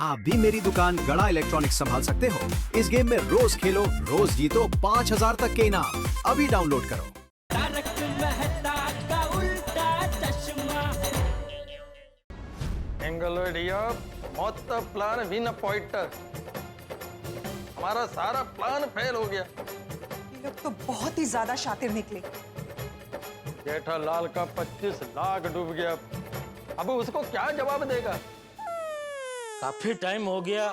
आप भी मेरी दुकान गड़ा इलेक्ट्रॉनिक्स संभाल सकते हो। इस गेम में रोज खेलो, रोज जीतो 5000 तक के इनाम। अभी डाउनलोड करो। तारक मेहता का उल्टा चश्मा। एंगलोडिया मौत प्लान विन पॉइंटर। हमारा सारा प्लान फेल हो गया। ये लोग तो बहुत ही ज्यादा शातिर निकले। जेठालाल का 25 लाख डूब गया। अब उसको क्या जवाब देगा? काफी टाइम हो गया।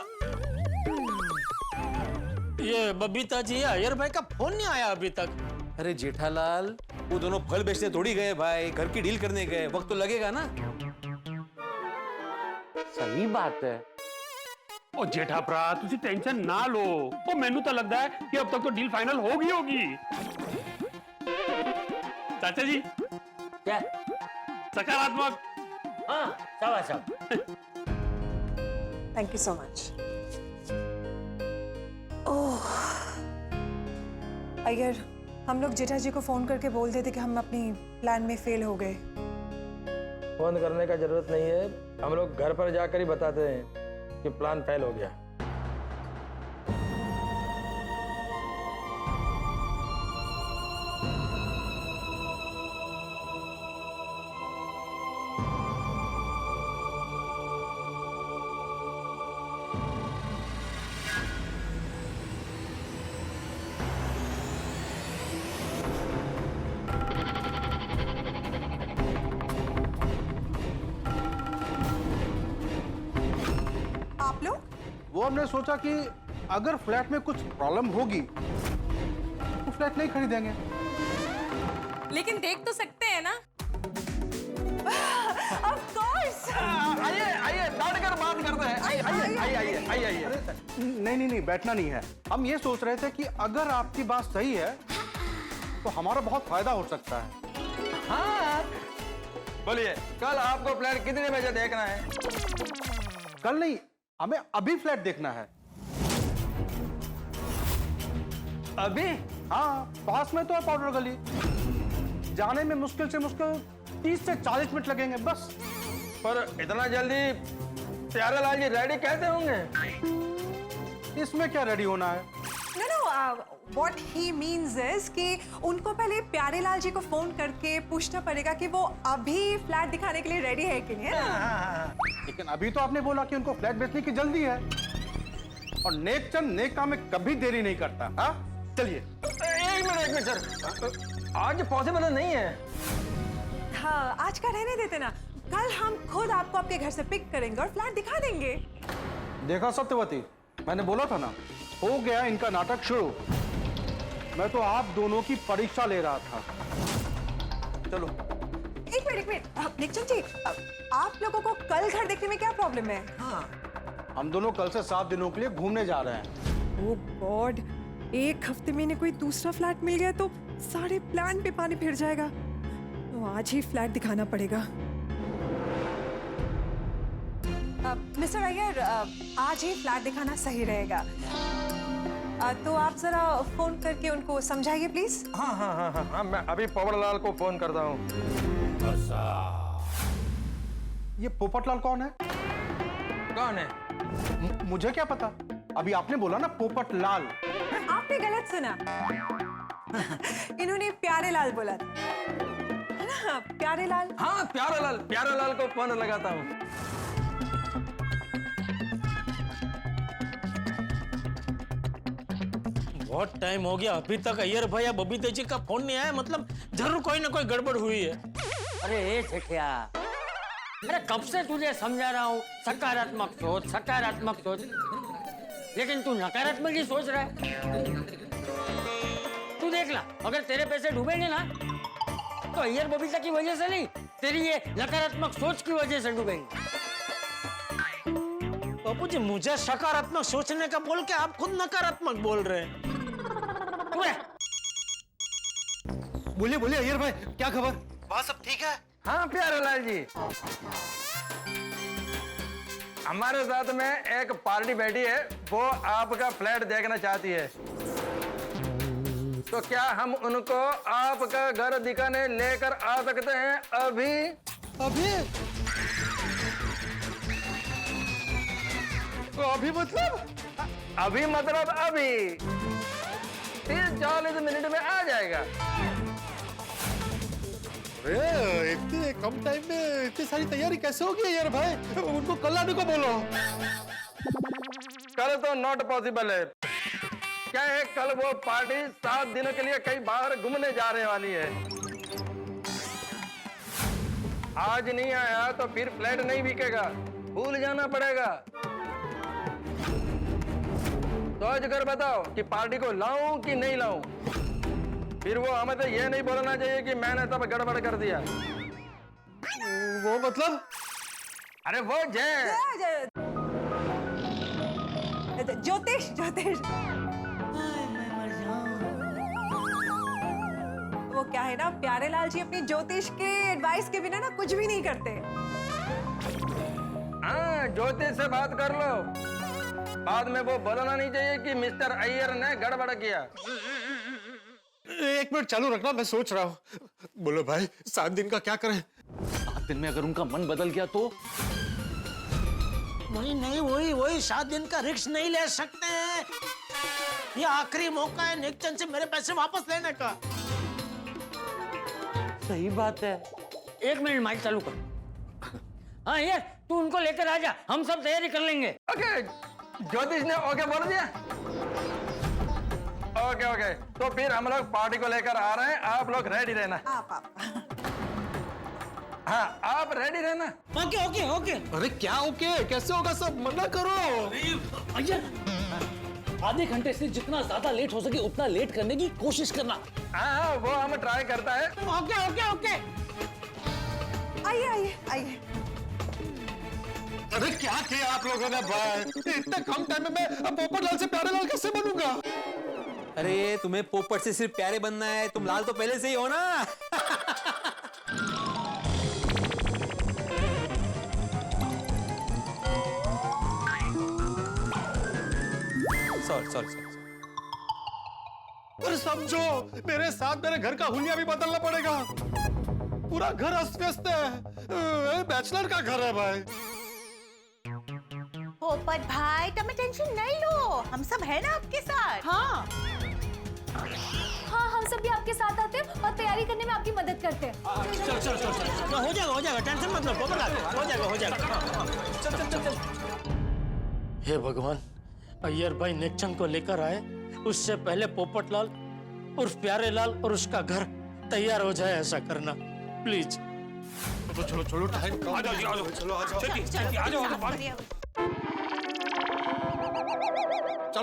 ये बबीता जी, अय्यर भाई का फोन नहीं आया अभी तक। अरे जेठालाल, वो दोनों फल बेचने थोड़ी गए भाई, घर की डील करने गए, वक्त तो लगेगा ना। सही बात है। ओ जेठा भरा, तुसी टेंशन ना लो। ओ मैनू तो लगता है कि अब तक तो डील फाइनल होगी। चाचा जी, क्या? सकारात्मक। हाँ, शाबाश। Thank you so much. ओह, अगर हम लोग जेठा जी को फोन करके बोल देते कि हम अपनी प्लान में फेल हो गए। फोन करने का जरूरत नहीं है, हम लोग घर पर जाकर ही बताते हैं कि प्लान फेल हो गया। आप लोग? वो हमने सोचा कि अगर फ्लैट में कुछ प्रॉब्लम होगी तो फ्लैट नहीं खरीदेंगे। लेकिन देख तो सकते हैं ना। Of course। आइए आइए, बैठ कर बात करते हैं। आइए आइए आइए आइए आइए। नहीं, बैठना नहीं है। हम ये सोच रहे थे कि अगर आपकी बात सही है तो हमारा बहुत फायदा हो सकता है। हाँ, बोलिए, कल आपको फ्लैट कितने बजे देखना है? कल नहीं, हमें अभी फ्लैट देखना है। अभी? हाँ, पास में तो है पाउडर गली। जाने में मुश्किल से मुश्किल 30 से 40 मिनट लगेंगे बस। पर इतना जल्दी प्यारेलाल जी रेडी कैसे होंगे? इसमें क्या रेडी होना है? No, what he means is कि उनको पहले प्यारेलाल जी को फोन करके पूछना पड़ेगा कि वो अभी फ्लैट दिखाने के लिए रेडी है कि नहीं, है ना? लेकिन अभी तो आपने बोला कि उनको फ्लैट बेचने की जल्दी है, और नेक चंद नेक काम में कभी देरी नहीं करता। हाँ, चलिए। एक मिनट सर, आज पॉसिबल नहीं है। हाँ, आज का रहने देते ना। कल हम खुद आपको आपके घर से पिक करेंगे और फ्लैट दिखा देंगे। देखा सत्यवती, मैंने बोला था ना, हो गया इनका नाटक शुरू। मैं तो आप दोनों की परीक्षा ले रहा था। चलो। एक मिनट, निकचंद जी, आप लोगों को कल घर देखने में क्या प्रॉब्लम है? हाँ, हम दोनों कल से 7 दिनों के लिए घूमने जा रहे हैं। ओह गॉड, एक हफ्ते में इन्हें कोई दूसरा फ्लैट मिल गया तो सारे प्लान पे पानी फिर जाएगा। तो आज ही फ्लैट दिखाना पड़ेगा। मिस्टर अय्यर, आज ही फ्लैट दिखाना सही रहेगा। तो आप जरा फोन करके उनको समझाइए प्लीज। हाँ, मैं अभी पोपटलाल को फोन करता हूँ। ये पोपटलाल कौन है? कौन है? मुझे क्या पता, अभी आपने बोला ना पोपटलाल। आपने गलत सुना। इन्होंने प्यारेलाल बोला था, है ना? प्यारेलाल। हाँ, प्यारेलाल को फोन लगाता हूँ। बहुत टाइम हो गया, अभी तक अय्यर भाई या बबीता जी का फोन नहीं आया। मतलब जरूर कोई ना कोई गड़बड़ हुई है। अरे ए सेठिया, अरे कब से तुझे समझा रहा हूँ सकारात्मक सोच, लेकिन तू नकारात्मक ही सोच रहा है। तू देख ला, अगर तेरे पैसे डूबेंगे ना तो अय्यर बबीता की वजह से नहीं, तेरी ये नकारात्मक सोच की वजह से डूबेंगे। बापू जी, मुझे सकारात्मक सोचने का बोल के आप खुद नकारात्मक बोल रहे हैं। बोलिए अय्यर भाई, क्या खबर? वहाँ सब ठीक है? हाँ प्यारेलाल जी, हमारे साथ में एक पार्टी बैठी है, वो आपका फ्लैट देखना चाहती है। तो क्या हम उनको आपका घर दिखाने लेकर आ सकते हैं अभी? अभी मतलब अभी मतलब अभी 30-40 मिनट में आ जाएगा। इतने कम टाइम में इतनी सारी तैयारी कैसे होगी यार भाई? उनको कल आने को बोलो। कल तो नॉट पॉसिबल है। क्या है, कल वो पार्टी 7 दिनों के लिए कहीं बाहर घूमने जाने वाली है। आज नहीं आया तो फिर फ्लैट नहीं बिकेगा, भूल जाना पड़ेगा। सोच कर बताओ कि पार्टी को लाऊं कि नहीं लाऊं। फिर वो हमें तो ये नहीं बोलना चाहिए कि मैंने सब गड़बड़ कर दिया। वो मतलब? अरे वो जय ज्योतिष ज्योतिष वो क्या है ना, प्यारे लाल जी अपनी ज्योतिष के एडवाइस के बिना ना कुछ भी नहीं करते। हाँ, ज्योतिष से बात कर लो। बाद में वो बोलना नहीं चाहिए कि मिस्टर अय्यर ने गड़बड़ किया। 1 मिनट चालू रखना, मैं सोच रहा हूँ। बोलो भाई, 7 दिन का क्या करें? 7 दिन में अगर उनका मन बदल गया तो? नहीं वही 7 दिन का रिस्क नहीं ले सकते हैं। ये आखिरी मौका है नेकचंद से मेरे पैसे वापस लेने का। सही बात है। 1 मिनट माइक चालू कर। हाँ यार, तू उनको लेकर आ जा, हम सब तैयारी कर लेंगे। ओके, ज्योतिष ने ओके बोल दिया। ओके, तो फिर हम लोग पार्टी को लेकर आ रहे हैं। आप लोग रेडी रहना। आप हाँ, आप रेडी रहना। ओके। अरे क्या ओके? कैसे होगा सब? मना करो। आधे घंटे से जितना ज्यादा लेट हो सके उतना लेट करने की कोशिश करना। हाँ, वो हम ट्राई करता है। ओके। आइए। अरे क्या किया आप लोगों ने भाई? इतने कम टाइम में मैं पोपटलाल से प्यारे लाल कैसे बनूंगा? अरे तुम्हें पोपट से सिर्फ प्यारे बनना है, तुम लाल तो पहले से ही हो ना। सॉरी। अरे समझो, मेरे साथ मेरे घर का हुलिया भी बदलना पड़ेगा। पूरा घर अस्त व्यस्त है। बैचलर का घर है भाई। पोपट भाई, तुम टेंशन नहीं लो, हम सब है ना आपके साथ। हाँ, हम सब भी आपके साथ आते हैं और तैयारी करने में आपकी मदद करते हैं। चल। हो जाएगा, टेंशन मत लो पोपटलाल, हो जाएगा। चल। हे भगवान, अय्यर भाई नेकचंद को लेकर आए, उससे पहले पोपटलाल उर्फ प्यारे लाल और उसका घर तैयार हो जाए, ऐसा करना प्लीज। चलो टाइम कम।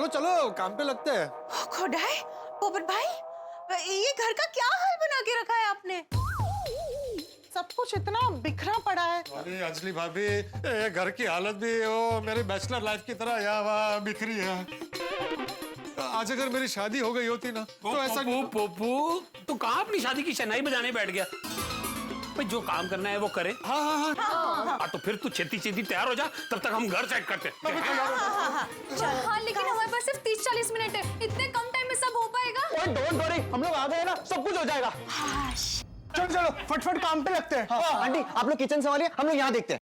चलो काम पे लगते हैं। खोडाई, पोपट भाई, ये घर का क्या हाल बना के रखा है आपने? सब कुछ इतना बिखरा पड़ा है। अरे अंजलि भाभी, ये घर की हालत भी वो मेरी बैचलर लाइफ की तरह यहाँ वहाँ बिखरी है। आज अगर मेरी शादी हो गई होती ना तो ऐसा। पोपू, तू कहाँ अपनी शादी की शहनाई बजाने बैठ गया? भाई जो काम करना है वो करे। हाँ। तो फिर तू छेती तैयार हो जा, तब तक हम घर सेट करते हैं। हाँ, लेकिन हमारे पास सिर्फ 30-40 मिनट है। इतने कम टाइम में सब हो पाएगा? डोंट वरी, हम लोग आ गए ना, सब कुछ हो जाएगा। चलो फटफट काम पे लगते हैं। आंटी आप लोग किचन संभालिए, हम लोग यहाँ देखते हैं।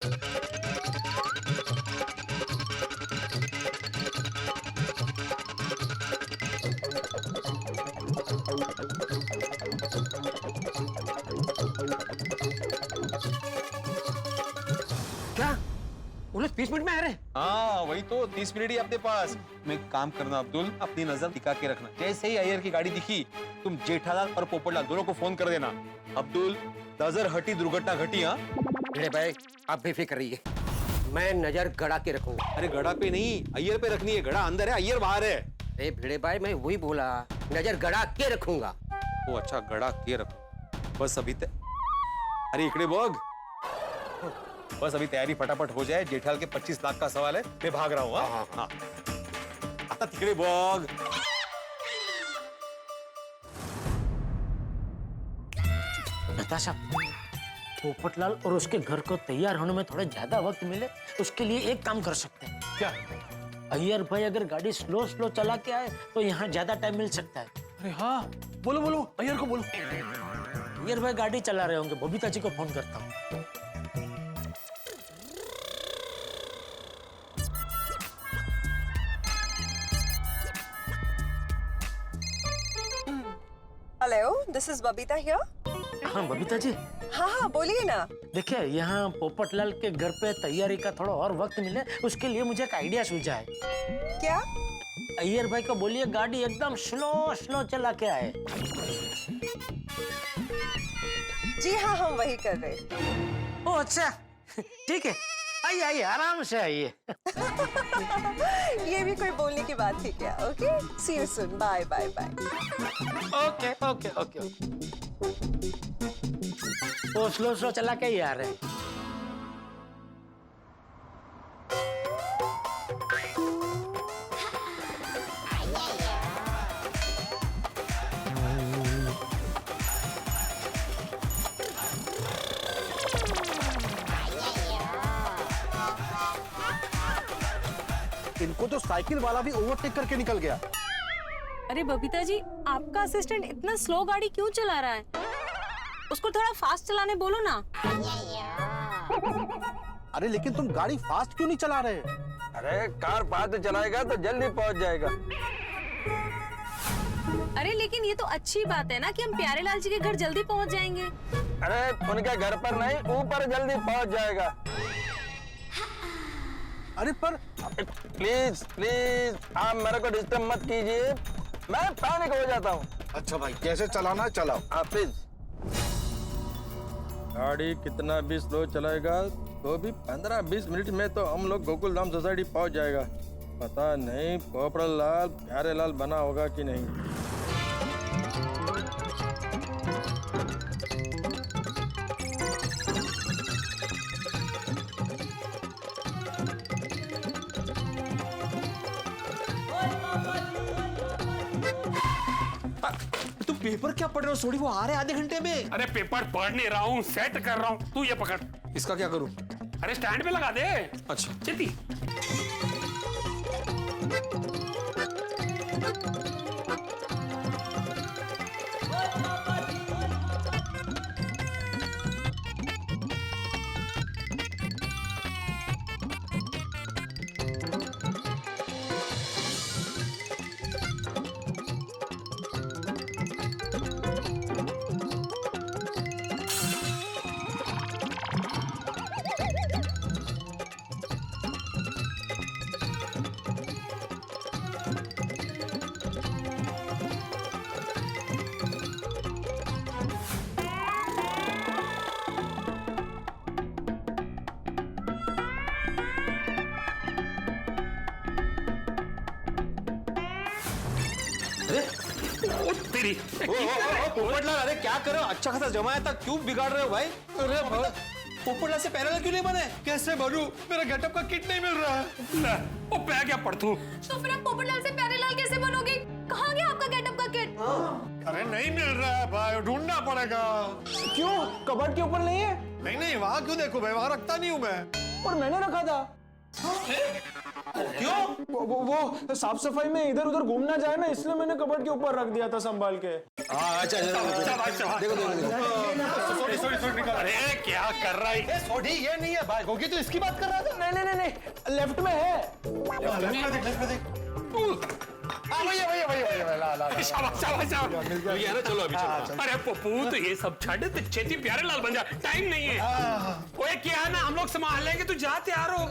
क्या वो लोग 30 मिनट में आ रहे हैं? हाँ वही तो, 30 मिनट ही अपने पास। मैं काम करना अब्दुल, अपनी नजर टिका के रखना। जैसे ही अय्यर की गाड़ी दिखी, तुम जेठालाल और पोपटलाल दोनों को फोन कर देना। अब्दुल, नजर हटी दुर्घटना घटी। हाँ भिड़े भाई, आप बेफिक्र रहिए, मैं नजर गड़ा के रखूंगा। अरे गड़ा पे नहीं, अय्यर पे रखनी है। गड़ा अंदर है, अय्यर बाहर है। अरे भिड़े भाई, मैं वही बोला, नजर गड़ा के रखूंगा। ओ अच्छा, गड़ा के रखो। बस अभी अरे इकड़े बघ, बस अभी तैयारी फटाफट हो जाए। जेठाल के 25 लाख का सवाल है, मैं भाग रहा हूँ। हाँ। आता तिकड़े बघ। नताशा, पोपटलाल और उसके घर को तैयार होने में थोड़ा ज्यादा वक्त मिले, उसके लिए एक काम कर सकते हैं। क्या? अय्यर भाई अगर गाड़ी स्लो चला के आए तो यहाँ ज्यादा टाइम मिल सकता है। अरे हाँ, बोलो अय्यर को बोलो। अय्यर भाई गाड़ी चला रहे होंगे, बबीता जी को फोन करता हूँ। Hello, this is Babita here. हाँ बबीता जी, हाँ हाँ बोलिए ना। देखिए यहाँ पोपटलाल के घर पे तैयारी का थोड़ा और वक्त मिले, उसके लिए मुझे एक आइडिया सूझा है। क्या? अय्यर भाई को बोलिए गाड़ी एकदम स्लो स्लो चला के आए। जी हाँ, हम वही कर रहे। ओ अच्छा, ठीक है, आइए आइए आराम से आइए। ये भी कोई बोलने की बात थी क्या? Okay, see you soon, bye bye bye. Okay okay okay. वो स्लो स्लो चला के ही आ रहे हैं। इनको तो साइकिल वाला भी ओवरटेक करके निकल गया। अरे बबीता जी, आपका असिस्टेंट इतना स्लो गाड़ी क्यों चला रहा है? उसको थोड़ा फास्ट चलाने बोलो ना। अरे लेकिन तुम गाड़ी फास्ट क्यों नहीं चला रहे? अरे कार फास्ट चलाएगा तो जल्दी पहुंच जाएगा। अरे लेकिन ये तो अच्छी बात है ना कि हम प्यारेलाल जी के घर जल्दी पहुंच जाएंगे। अरे उनके घर पर नहीं, ऊपर जल्दी पहुंच जाएगा। अरे पर प्लीज प्लीज आप मेरे को डिस्टर्ब मत कीजिए, मैं पैनिक हो जाता हूँ। अच्छा भाई, कैसे चलाना चलाओ। आप प्लीज। गाड़ी कितना भी स्लो चलाएगा तो भी 15-20 मिनट में तो हम लोग गोकुलधाम सोसाइटी पहुंच जाएगा। पता नहीं पोपटलाल प्यारेलाल बना होगा कि नहीं। तुम पेपर क्या पढ़ रहे हो? सोडी वो आ रहे आधे घंटे में। अरे पेपर पढ़ नहीं रहा हूँ, सेट कर रहा हूँ। तू ये पकड़। इसका क्या करूं? अरे स्टैंड पे लगा दे। अच्छा चेती। तेरी पोपटलाल, अरे क्या कर रहे हो? अच्छा खासा जमाया था, क्यों बिगाड़ रहे हो भाई? अरे पोपटलाल से पैरेलल क्यों नहीं बने? कैसे बनूं? मेरा गेटअप का किट नहीं मिल रहा है। वो पै क्या पढ़तू? तो फिर आप पोपटलाल से प्यारेलाल कैसे बनोगे? कहाँ गया आपका गेटअप का किट? अरे नहीं मिल रहा है भाई, ढूंढना पड़ेगा। क्यों? कबर्ड के ऊपर नहीं है? नहीं नहीं, वहाँ क्यों देखो भाई, वहाँ रखता नहीं हूँ मैं। और मैंने रखा था। क्यों? वो साफ सफाई में इधर उधर घूमना जाए ना, इसलिए मैंने कबर्ड के ऊपर रख दिया था संभाल के। अच्छा देखो। अरे क्या कर रहा है? सोडी ये नहीं है भाई, होगी तो इसकी बात कर रहा था। नहीं, लेफ्ट में है। लेफ्ट में देख। शाबाश। चलो अभी चलो। अरे पप्पू तो ये सब छाड़े तो छेती प्यारेलाल बन जा, टाइम नहीं है। ओए क्या है ना, हम लोग संभाल लेंगे, तू जा तैयार हो।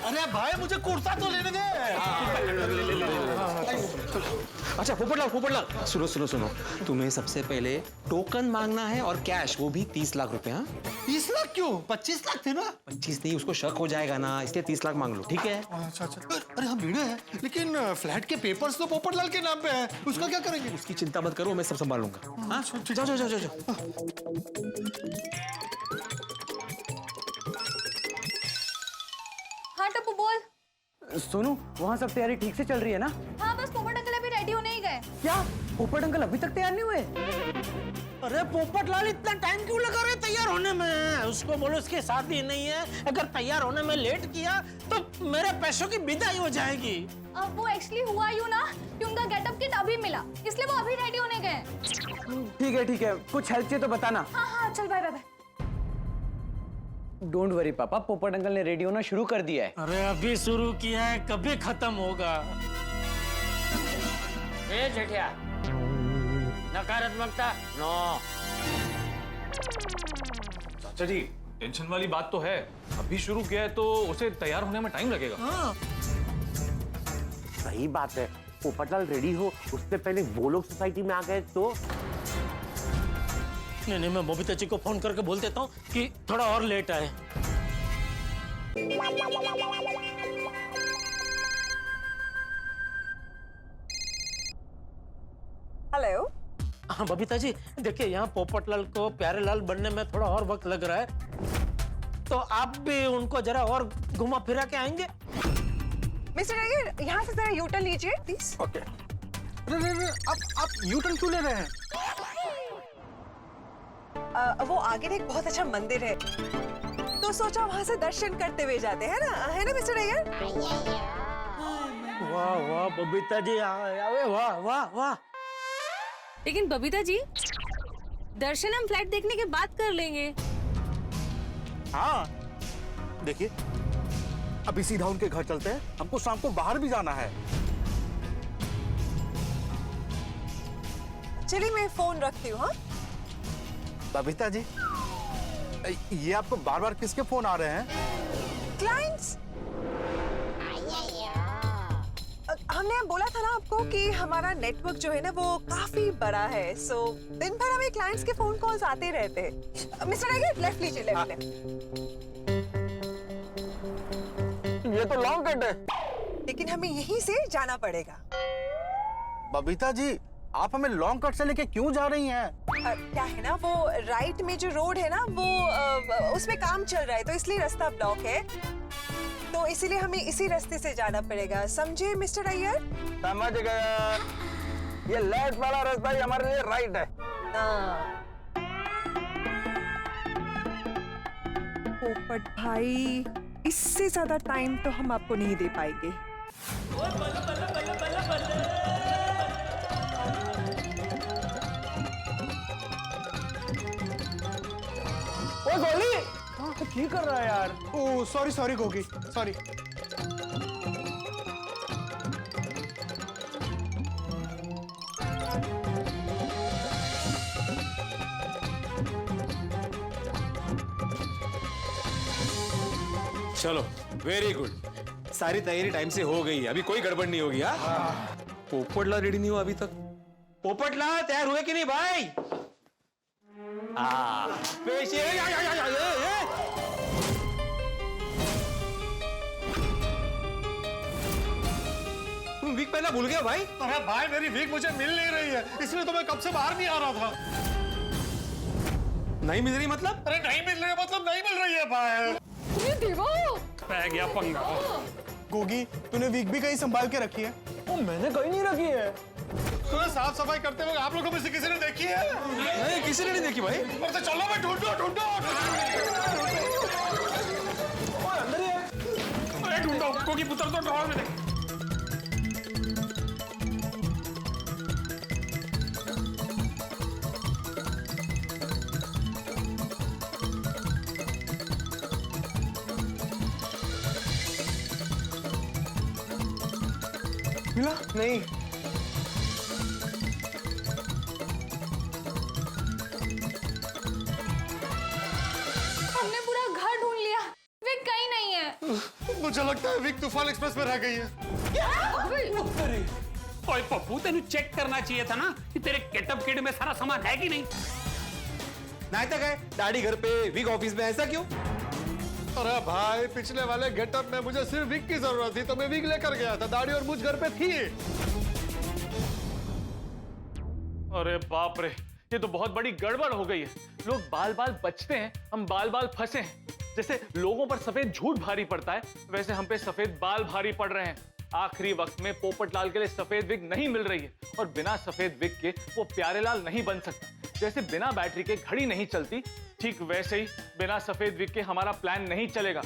अरे भाई मुझे कुर्ता तो लेने दे। अच्छा पोपटलाल, सुनो। तुम्हें सबसे पहले टोकन मांगना है और कैश, वो भी 30 लाख रुपए। हाँ 30 लाख क्यों? 25 लाख थे ना। 25 नहीं, उसको शक हो जाएगा ना, इसलिए 30 लाख मांग लो, ठीक है? अच्छा। अरे हम भिड़े हैं, लेकिन फ्लैट के पेपर्स तो पोपटलाल के नाम पे है, उसका क्या करेंगे? उसकी चिंता मत करो, मैं सब संभाल लूंगा। हाँ जाओ। हाँ टप्पू बोल। सोनू, वहाँ सब तैयारी ठीक से चल रही है ना? हाँ बस पोपट अंकल अभी रेडी होने ही गए। क्या पोपट अंकल अभी तक तैयार नहीं हुए? अरे पोपटलाल इतना टाइम क्यों लगा रहे तैयार होने में? उसको बोलो उसकी शादी नहीं है, अगर तैयार होने में लेट किया तो मेरे पैसों की विदाई हो जाएगी। अब वो एक्चुअली हुआ यूं ना कि उनका गेटअप किट अभी मिला, इसलिए वो अभी रेडी होने गए। ठीक है, कुछ हेल्प चाहिए तो बताना। हाँ चल बाय। डोंट वरी पापा, पोपट अंकल ने रेडी होना शुरू कर दिया है। अरे अभी शुरू किया है, कभी खत्म होगा? ए जेठिया, नकारात्मकता नो। चाचा जी टेंशन वाली बात तो है, अभी शुरू किया है तो उसे तैयार होने में टाइम लगेगा। सही बात है, पोपटलाल रेडी हो उससे पहले वो लोग सोसाइटी में आ गए तो। नहीं, मैं बबीता जी को फोन करके बोल देता हूँ कि थोड़ा और लेट आए। हेलो। हाँ बबीता जी, देखिए यहाँ पोपटलाल को प्यारेलाल बनने में थोड़ा और वक्त लग रहा है, तो आप भी उनको जरा और घुमा फिरा के आएंगे। मिस्टर अय्यर, यहाँ से जरा यूटर्न लीजिए प्लीज। ओके। अरे आप यूटर्न क्यों ले रहे हैं? वो आगे एक बहुत अच्छा मंदिर है, तो सोचा वहाँ से दर्शन करते हुए जाते हैं ना, है ना मिस्टर अय्यर? वाह वाह बबीता जी, वाह वाह वाह। लेकिन बबीता जी, दर्शन हम फ्लैट देखने के बाद कर लेंगे। हाँ देखिए, अभी सीधा उनके घर चलते हैं, हमको शाम को बाहर भी जाना है। चलिए मैं फोन रखती हूँ। हाँ बबीता जी, ये आपको बार बार किसके फोन आ रहे हैं? क्लाइंट्स। हमने बोला था ना आपको कि हमारा नेटवर्क जो है ना वो काफी बड़ा है, सो दिन भर हमें क्लाइंट्स के फोन कॉल्स आते रहते हैं। मिस्टर अय्यर लेफ्ट लीजिए, लेफ्ट। ये तो लॉन्ग कट है। लेकिन हमें यहीं से जाना पड़ेगा। बबीता जी, आप हमें लॉन्ग कट से लेके क्यों जा रही हैं? क्या है ना, वो राइट में जो रोड है ना वो उसमें काम चल रहा है, तो इसलिए रास्ता ब्लॉक है, तो इसीलिए हमें इसी रास्ते से जाना पड़ेगा, समझे मिस्टर अय्यर? समझ गया, ये लेफ्ट वाला रास्ता ही हमारे लिए राइट है। पोपट भाई, इससे ज्यादा टाइम तो हम आपको नहीं दे पाएंगे। ओ गोली, ठीक कर रहा है यार। ओ सॉरी गोगी, सॉरी। चलो वेरी गुड, सारी तैयारी टाइम से हो गई है, अभी कोई गड़बड़ नहीं होगी। हाँ पोपटलाल रेडी नहीं हुआ अभी तक। पोपटलाल तैयार हुए कि नहीं भाई? तुम वीक पहना भूल गए भाई? अरे भाई, मेरी वीक मुझे मिल नहीं रही है, इसलिए तो मैं कब से बाहर नहीं आ रहा था। नहीं मिल रही मतलब? अरे नहीं मिल रही है मतलब नहीं मिल रही है भाई। पै गया पंगा। गोगी, तूने वीक भी कहीं संभाल के रखी है? ओ, मैंने कहीं नहीं रखी है। तूने साफ सफाई करते हुए आप लोगों में से किसी ने देखी है? नहीं, किसी ने नहीं देखी भाई। तो चलो मैं ढूंढो। अंदर ही है। अरे ढूंढो, कोकी पुत्र तो ड्रॉवर में देख। मिला? नहीं। हमने पूरा घर ढूंढ लिया, विक कहीं नहीं है। मुझे लगता है विक तूफान एक्सप्रेस में रह गई है। ओए पप्पू, तेनू चेक करना चाहिए था ना कि तेरे गेटअप किट में सारा सामान है कि नहीं। नहीं तक है, दाढ़ी घर पे, विक ऑफिस में, ऐसा क्यों? अरे भाई, पिछले वाले गेटअप में मुझे सिर्फ विक की जरूरत थी, तो मैं विक लेकर गया था, दाढ़ी और मुझ घर पे थी। अरे बाप रे, ये तो बहुत बड़ी गड़बड़ हो गई है। लोग बाल बाल बचते हैं, हम बाल बाल फंसे हैं। जैसे लोगों पर सफेद झूठ भारी पड़ता है, वैसे हम पे सफेद बाल भारी पड़ रहे हैं। आखिरी वक्त में पोपटलाल के लिए सफेद विग नहीं मिल रही है, और बिना सफेद विग के वो प्यारेलाल नहीं बन सकता। जैसे बिना बैटरी के घड़ी नहीं चलती, ठीक वैसे ही बिना सफेद विग के हमारा प्लान नहीं चलेगा।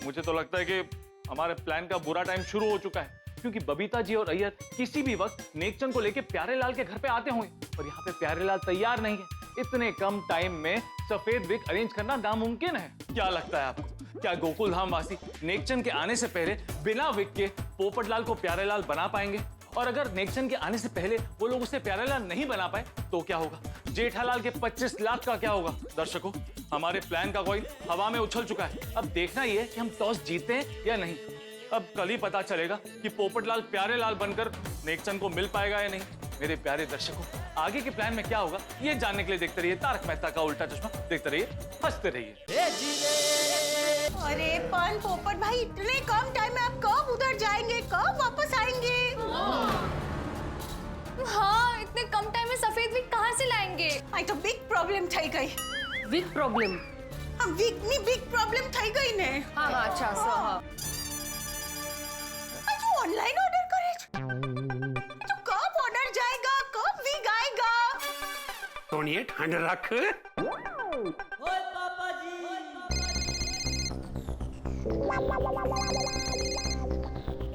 मुझे तो लगता है कि हमारे प्लान का बुरा टाइम शुरू हो चुका है, क्योंकि बबीता जी और अय्यर किसी भी वक्त नेकचंद को लेके प्यारेलाल के घर पे आते होंगे, और यहाँ पे प्यारेलाल तैयार नहीं है। इतने कम टाइम में सफेद विग अरेंज करना नामुमकिन है। क्या लगता है आपको, क्या गोकुल धाम वासी नेकचंद के आने से पहले बिना विग के पोपटलाल को प्यारेलाल बना पाएंगे? और अगर नेक्सन के आने से पहले वो लोग उसे प्यारेलाल नहीं बना पाए तो क्या होगा? जेठालाल के 25 लाख का क्या होगा? दर्शकों, हमारे प्लान का कॉइन हवा में उछल चुका है। अब देखना ही है कि हम टॉस जीते हैं या नहीं। अब कल ही पता चलेगा कि पोपटलाल प्यारेलाल बनकर नेक्सन को मिल पाएगा या नहीं। मेरे प्यारे दर्शकों, आगे के प्लान में क्या होगा ये जानने के लिए देखते रहिए तारक मेहता का उल्टा चश्मा। देखते रहिए, हंसते रहिए। अरे पर पोपट भाई, इतने कम टाइम में आप कब उधर जाएंगे, कब वापस आएंगे? हाँ, इतने कम टाइम में सफेद विग कहाँ से लाएंगे? आई तो बिग प्रॉब्लम થઈ ગઈ। Wig problem? हाँ, विग नहीं, बिग प्रॉब्लम થઈ ગઈ ने। हाँ, अच्छा सो हाँ। तो ऑनलाइन ऑर्डर करे तो कब ऑर्डर जाएगा, कब विग आएगा? सोनिए ठंड रख। ओए पापा जी।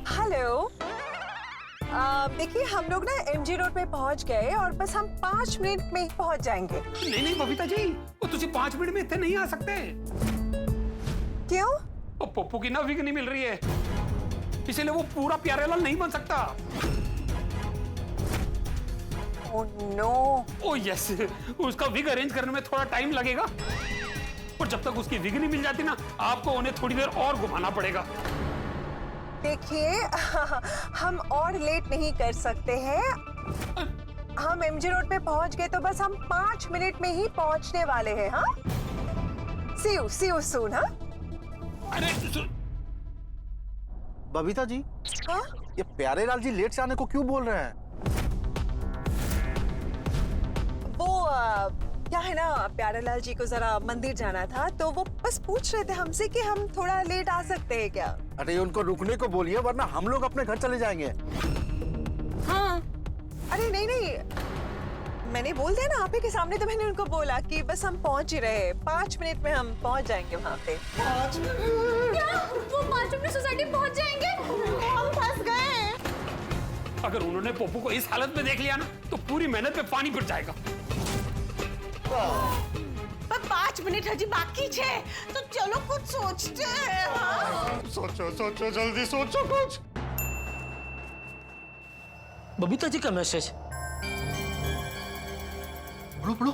हेलो, देखिए हम लोग ना MG रोड पे पहुंच गए और बस हम 5 मिनट में ही पहुंच जाएंगे। नहीं नहीं बबीता जी, वो तुझे 5 मिनट में इतने नहीं आ सकते। क्यों? वो पप्पू की ना विग नहीं मिल रही है, इसलिए वो पूरा प्यारेलाल नहीं बन सकता। Oh no. ओह यस, उसका विग अरेंज करने में थोड़ा टाइम लगेगा, और जब तक उसकी विग नहीं मिल जाती ना, आपको उन्हें थोड़ी देर और घुमाना पड़ेगा। देखिए हम और लेट नहीं कर सकते हैं। हम MG रोड पे पहुंच गए तो बस हम 5 मिनट में ही पहुंचने वाले हैं। हाँ, see you soon। हाँ, अरे बबीता जी, हाँ? ये प्यारेलाल जी लेट से आने को क्यों बोल रहे हैं? वो क्या है ना, प्यारेलाल जी को जरा मंदिर जाना था, तो वो बस पूछ रहे थे हमसे कि हम थोड़ा लेट आ सकते हैं क्या। अरे उनको रुकने को बोलिए, वरना हम लोग अपने घर चले जाएंगे। हाँ, अरे नहीं, मैंने बोल दिया ना आप ही के सामने, तो मैंने उनको बोला कि बस हम पहुंच ही रहे, 5 मिनट में हम पहुंच जाएंगे वहाँ पे। 5 मिनट? क्या? वो 5 मिनट में सोसाइटी पहुंच जाएंगे? हम फंस गए। अगर उन्होंने पप्पू को इस हालत में देख लिया ना, तो पूरी मेहनत पे पानी फिर जाएगा। पर 5 मिनट हजी बाकी है, तो चलो कुछ सोचते हैं। हाँ? सोचो जल्दी सोचो कुछ। बबीता जी का मैसेज। पढ़ो।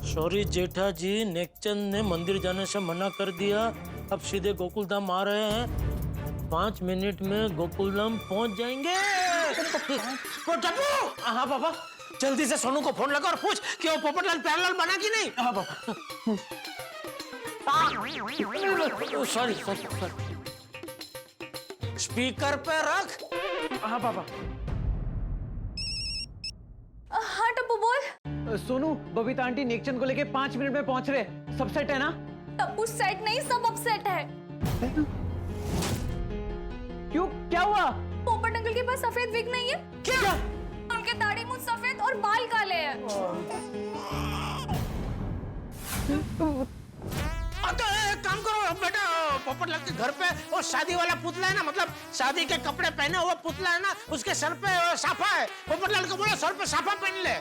सॉरी जेठा जी, नेकचंद ने मंदिर जाने से मना कर दिया, अब सीधे गोकुलधाम आ रहे हैं। 5 मिनट में गोकुलधाम पहुंच जाएंगे। हाँ पापा, जल्दी से सोनू को फोन लगा और पूछ कि वो पोपटलाल प्यारेलाल बना कि नहीं। हाँ पापा। सॉरी, स्पीकर पे रख। हाँ पापा। हाँ टप्पू बोल। सोनू, बबीता आंटी नेकचंद को लेके 5 मिनट में पहुंच रहे, सब सेट है ना? टप्पू सेट नहीं, सब अपसेट है। क्यों, क्या हुआ? पोपट अंकल के पास सफेद विग नहीं है। क्या? उनके दाढ़ी मूंछ सफेद और बाल काले हैं। तो एक काम करो बेटा, पोपटलाल के घर पे वो शादी वाला पुतला है ना, मतलब शादी के कपड़े पहने हुआ पुतला है ना, उसके सर पे साफा है। पोपटलाल को बोलो सर पे साफा पहन ले।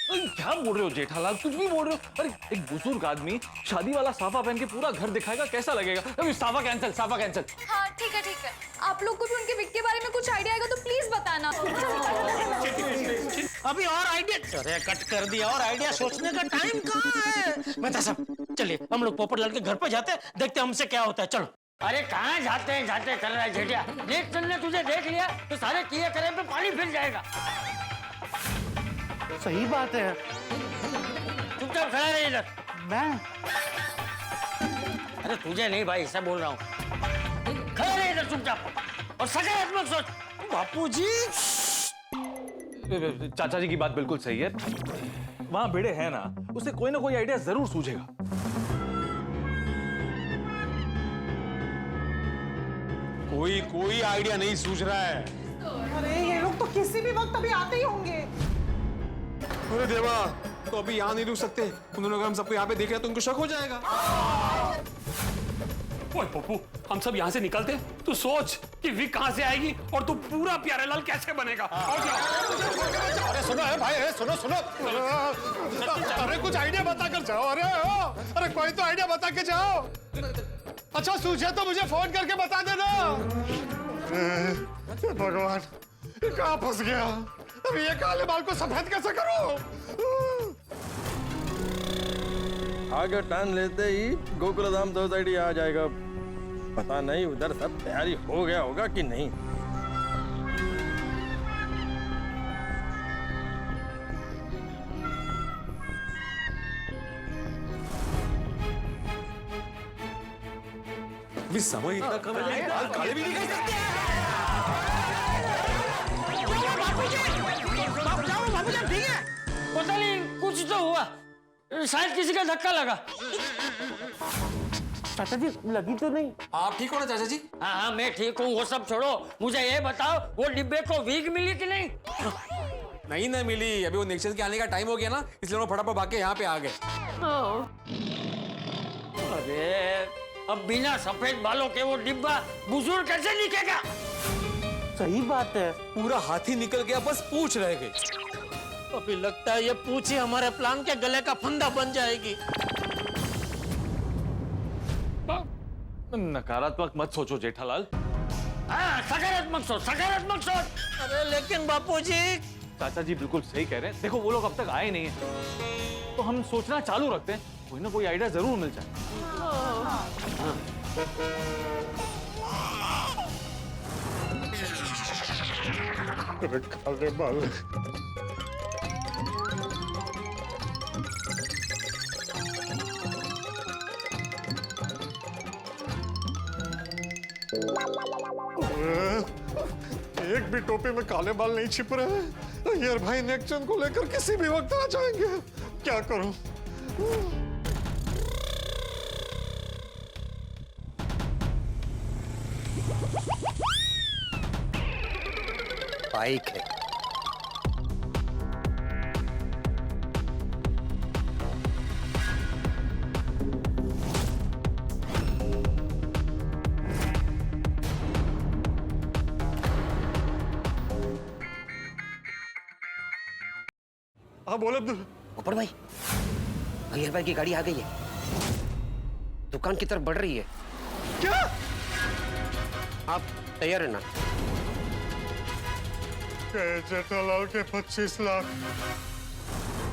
क्या बोल रहे हो जेठालाल, कुछ भी बोल रहे हो? अरे एक बुजुर्ग आदमी शादी वाला साफा पहन के पूरा घर दिखाएगा, कैसा लगेगा? अभी साफा कैंसिल। हाँ ठीक है। आप लोग को भी उनके विग के बारे में कुछ आइडिया आएगा तो प्लीज बताना। अभी और आइडिया? अरे कट कर दिया, और आइडिया सोचने का टाइम कहाँ है? बता सब, चलिए हम लोग पोपटलाल के घर पे जाते हैं, देखते हैं हमसे क्या होता है। चलो। अरे कहाँ जाते कर रहा है जेठिया? नेक्सन ने तुझे देख लिया तो सारे किए करे पे पानी फिर जाएगा। सही बात है। चुपचाप खड़ा रहे इधर। मैं? अरे तुझे नहीं भाई, ऐसा बोल रहा हूँ। खड़ा रहे इधर चुपचाप और सकारात्मक सोच। बापूजी, चाचा जी की बात बिल्कुल सही है। वहां भिड़े है ना, उसे कोई ना कोई आइडिया जरूर सूझेगा। कोई आइडिया नहीं सूझ रहा है। अरे ये लोग तो किसी भी वक्त अभी आते ही होंगे। अरे देवा, तो अभी यहाँ नहीं रुक सकते। उन्होंने अगर हम सबको यहाँ पे देख लिया तो उनको शक हो जाएगा। ओए पप्पू, हम सब यहाँ से निकलते, तू सोच कि विग कहाँ से आएगी और तू पूरा प्यारेलाल कैसे बनेगा। अरे सुनो भाई, सुनो। अरे कुछ आइडिया बता कर जाओ। अरे कोई तो आइडिया बता के जाओ। अच्छा सूझे तो मुझे फोन करके बता देना। भगवान, कहाँ फंस गया? अभी ये काले बाल को सफेद कैसे करूं? आगे टर्न लेते ही गोकुलधाम सोसाइटी आ जाएगा। पता नहीं उधर सब तैयारी हो गया होगा कि नहीं। अभी समय इतना कम है, बाल काले भी नहीं कर सकते। ठीक है, पता नहीं कुछ तो हुआ, शायद किसी का धक्का लगा। चाचा जी लगी तो नहीं? आप ठीक हो ना चाचा जी? हाँ हाँ मैं ठीक हूँ, वो सब छोड़ो, मुझे ये बताओ वो डिब्बे को वीक मिली कि नहीं? नहीं ना मिली, अभी वो नेक्शन के आने का टाइम हो गया ना, इसलिए वो फटाफट भाग के यहाँ पे आ गए। अरे अब बिना सफेद बालों के वो डिब्बा बुजुर्ग कैसे दिखेगा? सही बात है, पूरा हाथी निकल गया, बस पूछ रह गई। अभी लगता है ये पूछ ही हमारे प्लान के गले का फंदा बन जाएगी। नकारात्मक मत सोचो जेठालाल। हाँ सकारात्मक सोच, सकारात्मक सोच। अरे लेकिन बापूजी। चाचा जी बिल्कुल सही कह रहे हैं। देखो वो लोग अब तक आए नहीं हैं, तो हम सोचना चालू रखते हैं, कोई ना कोई आइडिया जरूर मिल जाए। काले बाल। एक भी टोपी में काले बाल नहीं छिप रहे हैं। यार भाई नेक्शन को लेकर किसी भी वक्त आ जाएंगे, क्या करूं? बाइक है। हाँ बोल अब्दुल। ऊपर भाई, अय्यर भाई की गाड़ी आ गई है, दुकान की तरफ बढ़ रही है। क्या? आप तैयार है ना? जेठालाल के 25 लाख।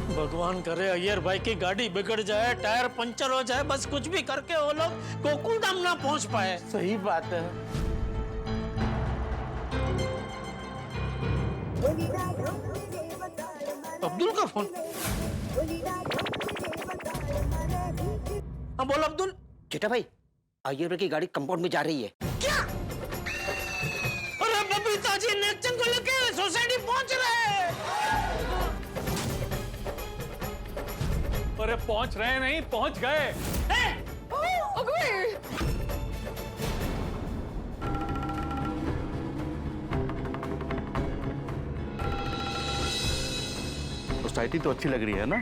भगवान करे अय्यर भाई की गाड़ी बिगड़ जाए, टायर पंचर हो जाए, बस कुछ भी करके वो लोग गोकुलधाम ना पहुंच पाए। सही बात है। अब्दुल का फोन। हाँ बोल अब्दुल। जेठा भाई, अय्यर भाई की गाड़ी कंपाउंड में जा रही है। क्या? अरे बबीता जी नेक्शन को लेके सोसाइटी पहुंच रहे हैं। अरे पहुंच रहे नहीं, पहुंच गए। सोसाइटी तो अच्छी लग रही है ना?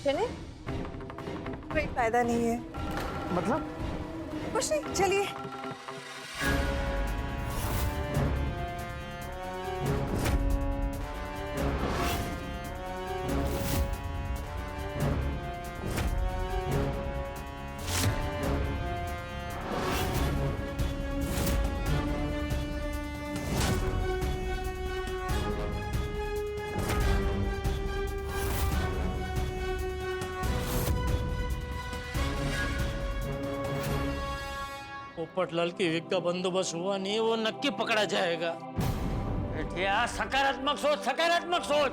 चले? कोई फायदा नहीं है। मतलब? कुछ नहीं, चलिए। पोपटलाल की विक का बंदोबस्त हुआ नहीं, वो नक्की पकड़ा जाएगा। सकारात्मक सोच, सकारात्मक सोच।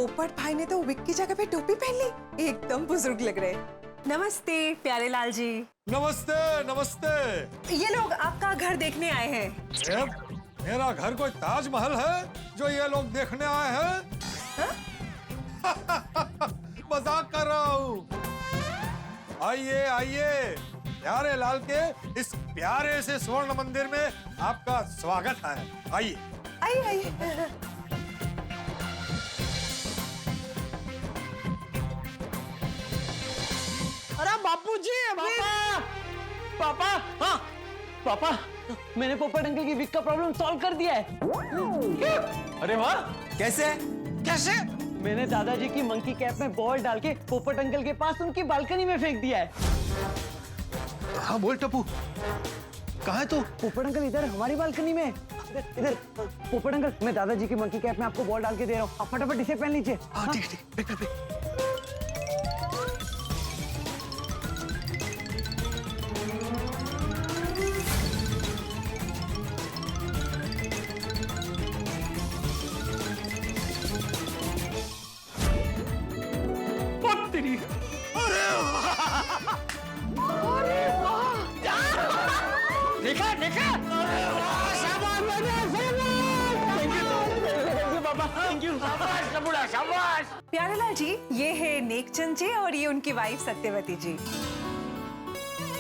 पोपट भाई ने तो विक की जगह पे टोपी पहन ली, एकदम बुजुर्ग लग रहे। नमस्ते प्यारे लाल जी। नमस्ते नमस्ते। ये लोग आपका घर देखने आए हैं। मेरा घर कोई ताजमहल है जो ये लोग देखने आए हैं? मजाक कर रहा हूँ। आइए आइए, प्यारे लाल के इस प्यारे से स्वर्ण मंदिर में आपका स्वागत है। आइए आइए आइए। अरे बापूजी, पापा, पापा, हाँ, पापा, मैंने पोपट अंकल की विक का प्रॉब्लम सॉल्व कर दिया है। अरे वाह, कैसे कैसे? मैंने दादाजी की मंकी कैप में बॉल डाल के पोपट अंकल के पास उनकी बालकनी में फेंक दिया है। हाँ बोल टप्पू, कहाँ है तू? पोपट अंकल इधर हमारी बालकनी में। इधर इधर। पोपट अंकल, मैं दादाजी की मंकी कैप में आपको बॉल डाल के दे रहा हूँ, आप फटाफट इसे पहन लीजिए। हाँ ठीक ठीक। देखा देखा, थैंक यू। शाबाश लबुड़ा, शाबाश। प्यारे लाल जी, ये है नेकचंद जी और ये उनकी वाइफ सत्यवती जी,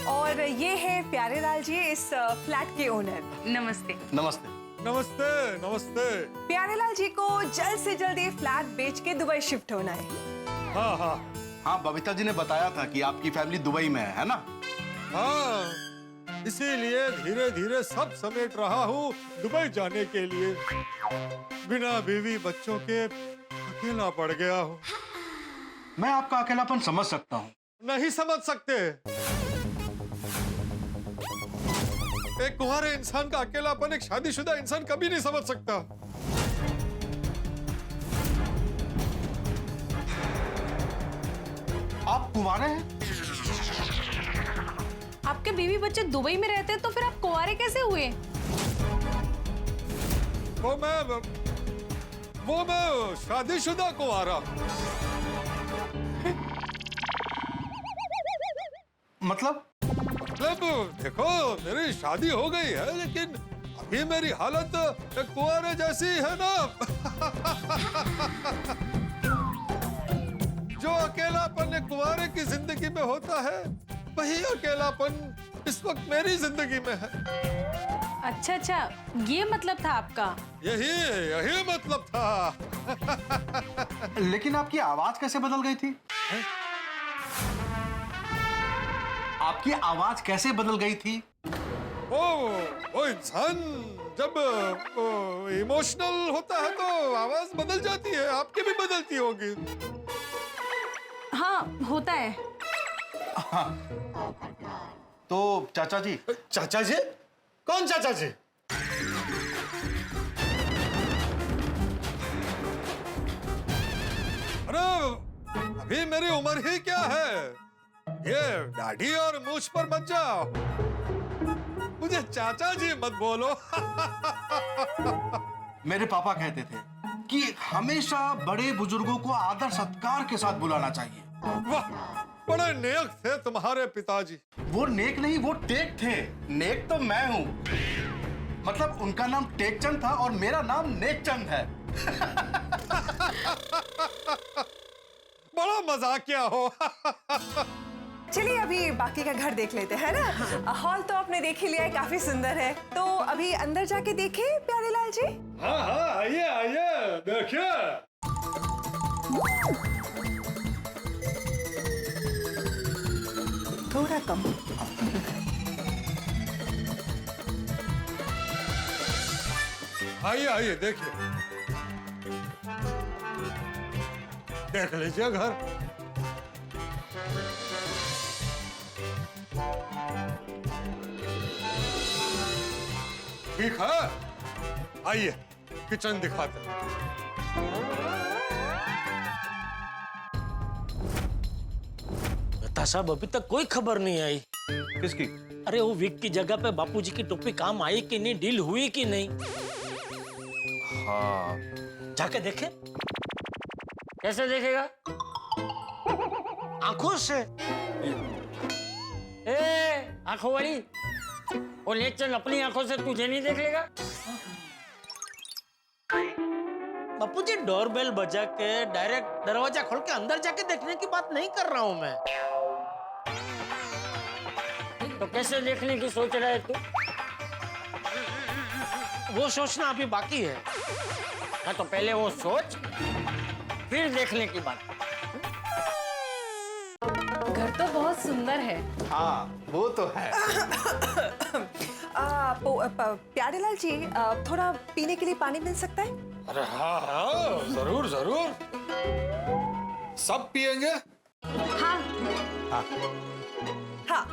और ये है प्यारे लाल जी, इस फ्लैट के ओनर। नमस्ते। नमस्ते। नमस्ते नमस्ते। प्यारे लाल जी को जल्द से जल्द ये फ्लैट बेच के दुबई शिफ्ट होना है। हाँ हाँ हाँ, बबीता जी ने बताया था कि आपकी फैमिली दुबई में है ना? हाँ, इसीलिए धीरे धीरे सब समेट रहा हूँ दुबई जाने के लिए। बिना बीवी बच्चों के अकेला पड़ गया हूँ। मैं आपका अकेलापन समझ सकता हूँ। नहीं समझ सकते। एक कुंवारे इंसान का अकेलापन एक शादीशुदा इंसान कभी नहीं समझ सकता। आप कुंवारे हैं? आपके बीवी बच्चे दुबई में रहते हैं, तो फिर आप कुंवारे कैसे हुए? वो मैं शादीशुदा कुंवारा। मतलब देखो, मेरी शादी हो गई है, लेकिन अभी मेरी हालत एक कुंवारे जैसी है ना। जो अकेलापन एक कुंवारे की जिंदगी में होता है, वही अकेलापन इस वक्त मेरी जिंदगी में है। अच्छा अच्छा, ये मतलब था आपका? यही मतलब था। लेकिन आपकी आवाज कैसे बदल गई थी? आपकी आवाज कैसे बदल गई थी? वो इंसान जब इमोशनल होता है तो आवाज बदल जाती है। आपकी भी बदलती होगी। हाँ, होता है। हाँ। तो चाचा जी। चाचा जी? कौन चाचा जी? अरे अभी मेरी उम्र ही क्या है? ये दाढ़ी और मूछ पर मत जाओ। मुझे चाचा जी मत बोलो। मेरे पापा कहते थे कि हमेशा बड़े बुजुर्गों को आदर सत्कार के साथ बुलाना चाहिए। वाह, बड़े नेक थे तुम्हारे पिताजी। वो नेक नहीं, वो टेक थे। नेक तो मैं हूँ। मतलब उनका नाम टेकचंद था और मेरा नाम नेकचंद है। बड़ा मजाकिया हो। चलिए अभी बाकी का घर देख लेते हैं ना। हॉल तो आपने देख ही लिया है, काफी सुंदर है। तो अभी अंदर जाके देखें प्यारे लाल जी। हाँ हाँ, आइए आइए, देखिए। थोड़ा कम। आइए आइए, देखिए। देख लीजिए घर। ठीक है, आइए किचन दिखाते हैं। बता साहब, अभी तक कोई खबर नहीं आई। किसकी? अरे वो विक की जगह पे बापूजी की टोपी काम आई कि नहीं, डील हुई कि नहीं? हाँ, जाके देखे। कैसे देखेगा? आंखों से। ए, आंखों वाली, वो नेकचंद अपनी आंखों से तुझे नहीं देख लेगा? बापू जी डोरबेल बजा के डायरेक्ट दरवाजा खोल के अंदर जाके देखने की बात नहीं कर रहा हूं मैं। तो कैसे देखने की सोच रहा है तू? वो सोचना अभी बाकी है। हाँ तो पहले वो सोच, फिर देखने की बात। घर तो बहुत सुंदर है। हाँ वो तो है। प्यारेलाल जी, थोड़ा पीने के लिए पानी मिल सकता है? अरे हाँ हाँ, जरूर जरूर। सब पिएंगे? हाँ हाँ।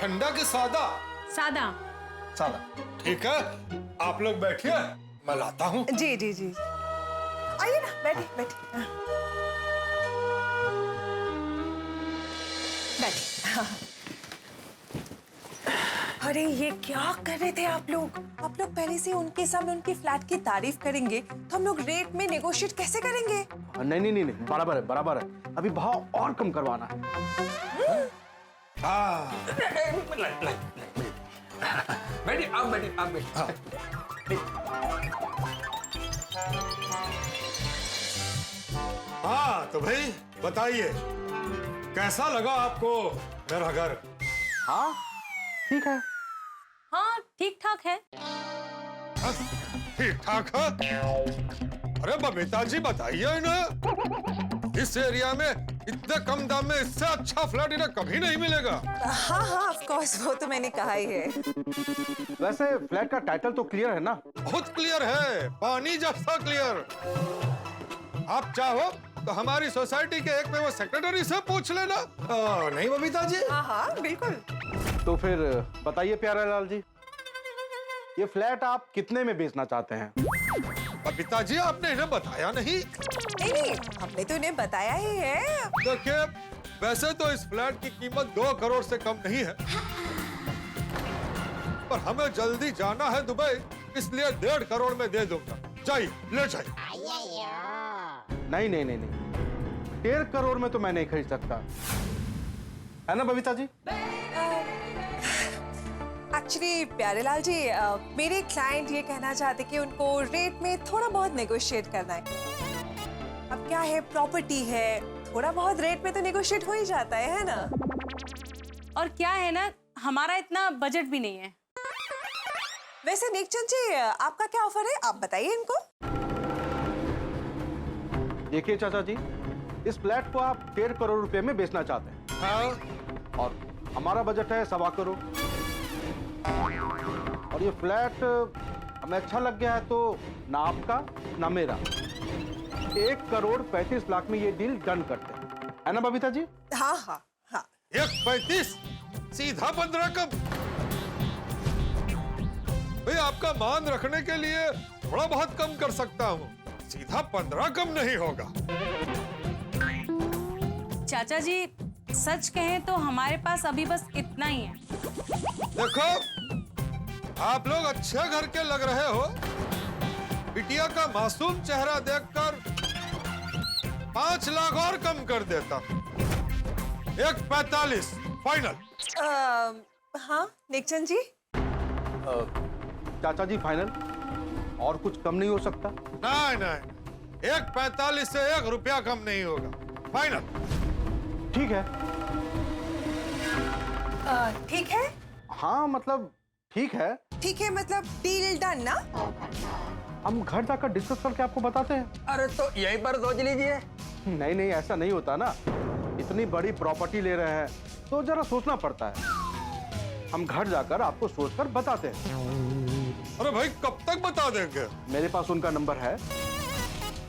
ठंडा के सादा? सादा। सादा ठीक है, आप लोग बैठिए, मैं लाता हूँ। जी जी जी, आइए ना, बैठिए बैठिए बैठिए। अरे ये क्या कर रहे थे आप लोग? आप लोग पहले से उनके सामने उनकी फ्लैट की तारीफ करेंगे तो हम लोग रेट में नेगोशिएट कैसे करेंगे? नहीं नहीं नहीं नहीं, बराबर है बराबर है। अभी भाव और कम करवाना है। बैठिए आप, बैठिए आप, बैठिए। हाँ तो भाई बताइए, कैसा लगा आपको मेरा घर? हाँ ठीक है। हाँ ठीक ठाक है। ठीक ठाक है? अरे बबीता जी बताइए ना, इस एरिया में इतने कम दाम में इससे अच्छा फ्लैट इन्हें कभी नहीं मिलेगा। हाँ हाँ ऑफ कोर्स, वो तो मैंने कहा ही है। वैसे फ्लैट का टाइटल तो क्लियर है ना? बहुत क्लियर है, पानी जैसा क्लियर। आप चाहो तो हमारी सोसाइटी के एक में वो सेक्रेटरी से पूछ लेना। नहीं बबीता जी? हाँ हाँ बिल्कुल। तो फिर बताइए प्यारेलाल जी, ये फ्लैट आप कितने में बेचना चाहते हैं? बबीता जी आपने इन्हें बताया नहीं? नहीं नहीं, हमने तो इन्हें बताया ही है। देखिए, वैसे तो इस फ्लैट की कीमत 2 करोड़ से कम नहीं है, पर हमें जल्दी जाना है दुबई, इसलिए 1.5 करोड़ में दे दूंगा। जाइए, ले जाइए। नहीं नहीं नहीं नहीं, 1.5 करोड़ में तो मैं नहीं खरीद सकता, है ना बबीता जी? एक्चुअली प्यारेलाल जी, मेरे क्लाइंट ये कहना चाहते कि उनको रेट में थोड़ा बहुत नेगोशिएट करना है। अब क्या है, प्रॉपर्टी है, थोड़ा बहुत रेट में तो नेगोशिएट हो ही जाता है ना? और क्या है ना, हमारा इतना बजट भी नहीं है। वैसे नेकचंद जी, आपका क्या ऑफर है, आप बताइए इनको। देखिए चाचा जी, इस फ्लैट को आप 1.5 करोड़ रुपए में बेचना चाहते हैं। हाँ। और हमारा बजट है 1.25 करोड़। और ये फ्लैट हमें अच्छा लग गया है तो ना आपका ना मेरा 1 करोड़ 35 लाख में ये डील डन करते हैं, है ना बबीता जी? हाँ हाँ हाँ। 1.35 सीधा 15 कम। भाई आपका मान रखने के लिए थोड़ा बहुत कम कर सकता हूँ, सीधा 15 कम नहीं होगा। चाचा जी सच कहें तो हमारे पास अभी बस इतना ही है। देखो, आप लोग अच्छे घर के लग रहे हो, बिटिया का मासूम चेहरा देखकर 5 लाख और कम कर देता। 1.45 फाइनल। हाँ नेकचंद जी? चाचा जी फाइनल, और कुछ कम नहीं हो सकता? नहीं नहीं, 1.45 से 1 रुपया कम नहीं होगा, फाइनल। ठीक है। ठीक है? हाँ मतलब ठीक है। ठीक है मतलब डील डन ना? हम घर जाकर डिस्कस करके आपको बताते हैं। अरे तो यहीं पर सोच लीजिए। नहीं नहीं, ऐसा नहीं होता ना, इतनी बड़ी प्रॉपर्टी ले रहे हैं तो जरा सोचना पड़ता है। हम घर जाकर आपको सोचकर बताते हैं। अरे भाई कब तक बता देंगे? मेरे पास उनका नंबर है,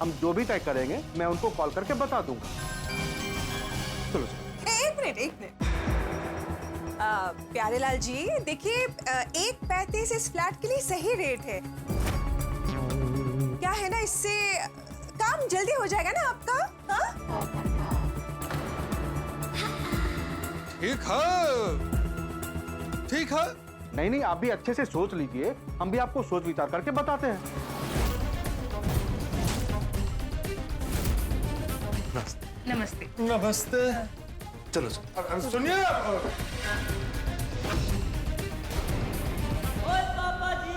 हम जो भी तय करेंगे मैं उनको कॉल करके बता दूंगा। चलो एक मिनट। प्यारेलाल जी देखिए, 1.35 इस फ्लैट के लिए सही रेट है। क्या है ना, इससे काम जल्दी हो जाएगा ना आपका। हाँ? ठीक है, ठीक है। नहीं नहीं, आप भी अच्छे से सोच लीजिए, हम भी आपको सोच विचार करके बताते हैं। नमस्ते। नमस्ते। चलो अब सुनिए, ओए पापा जी।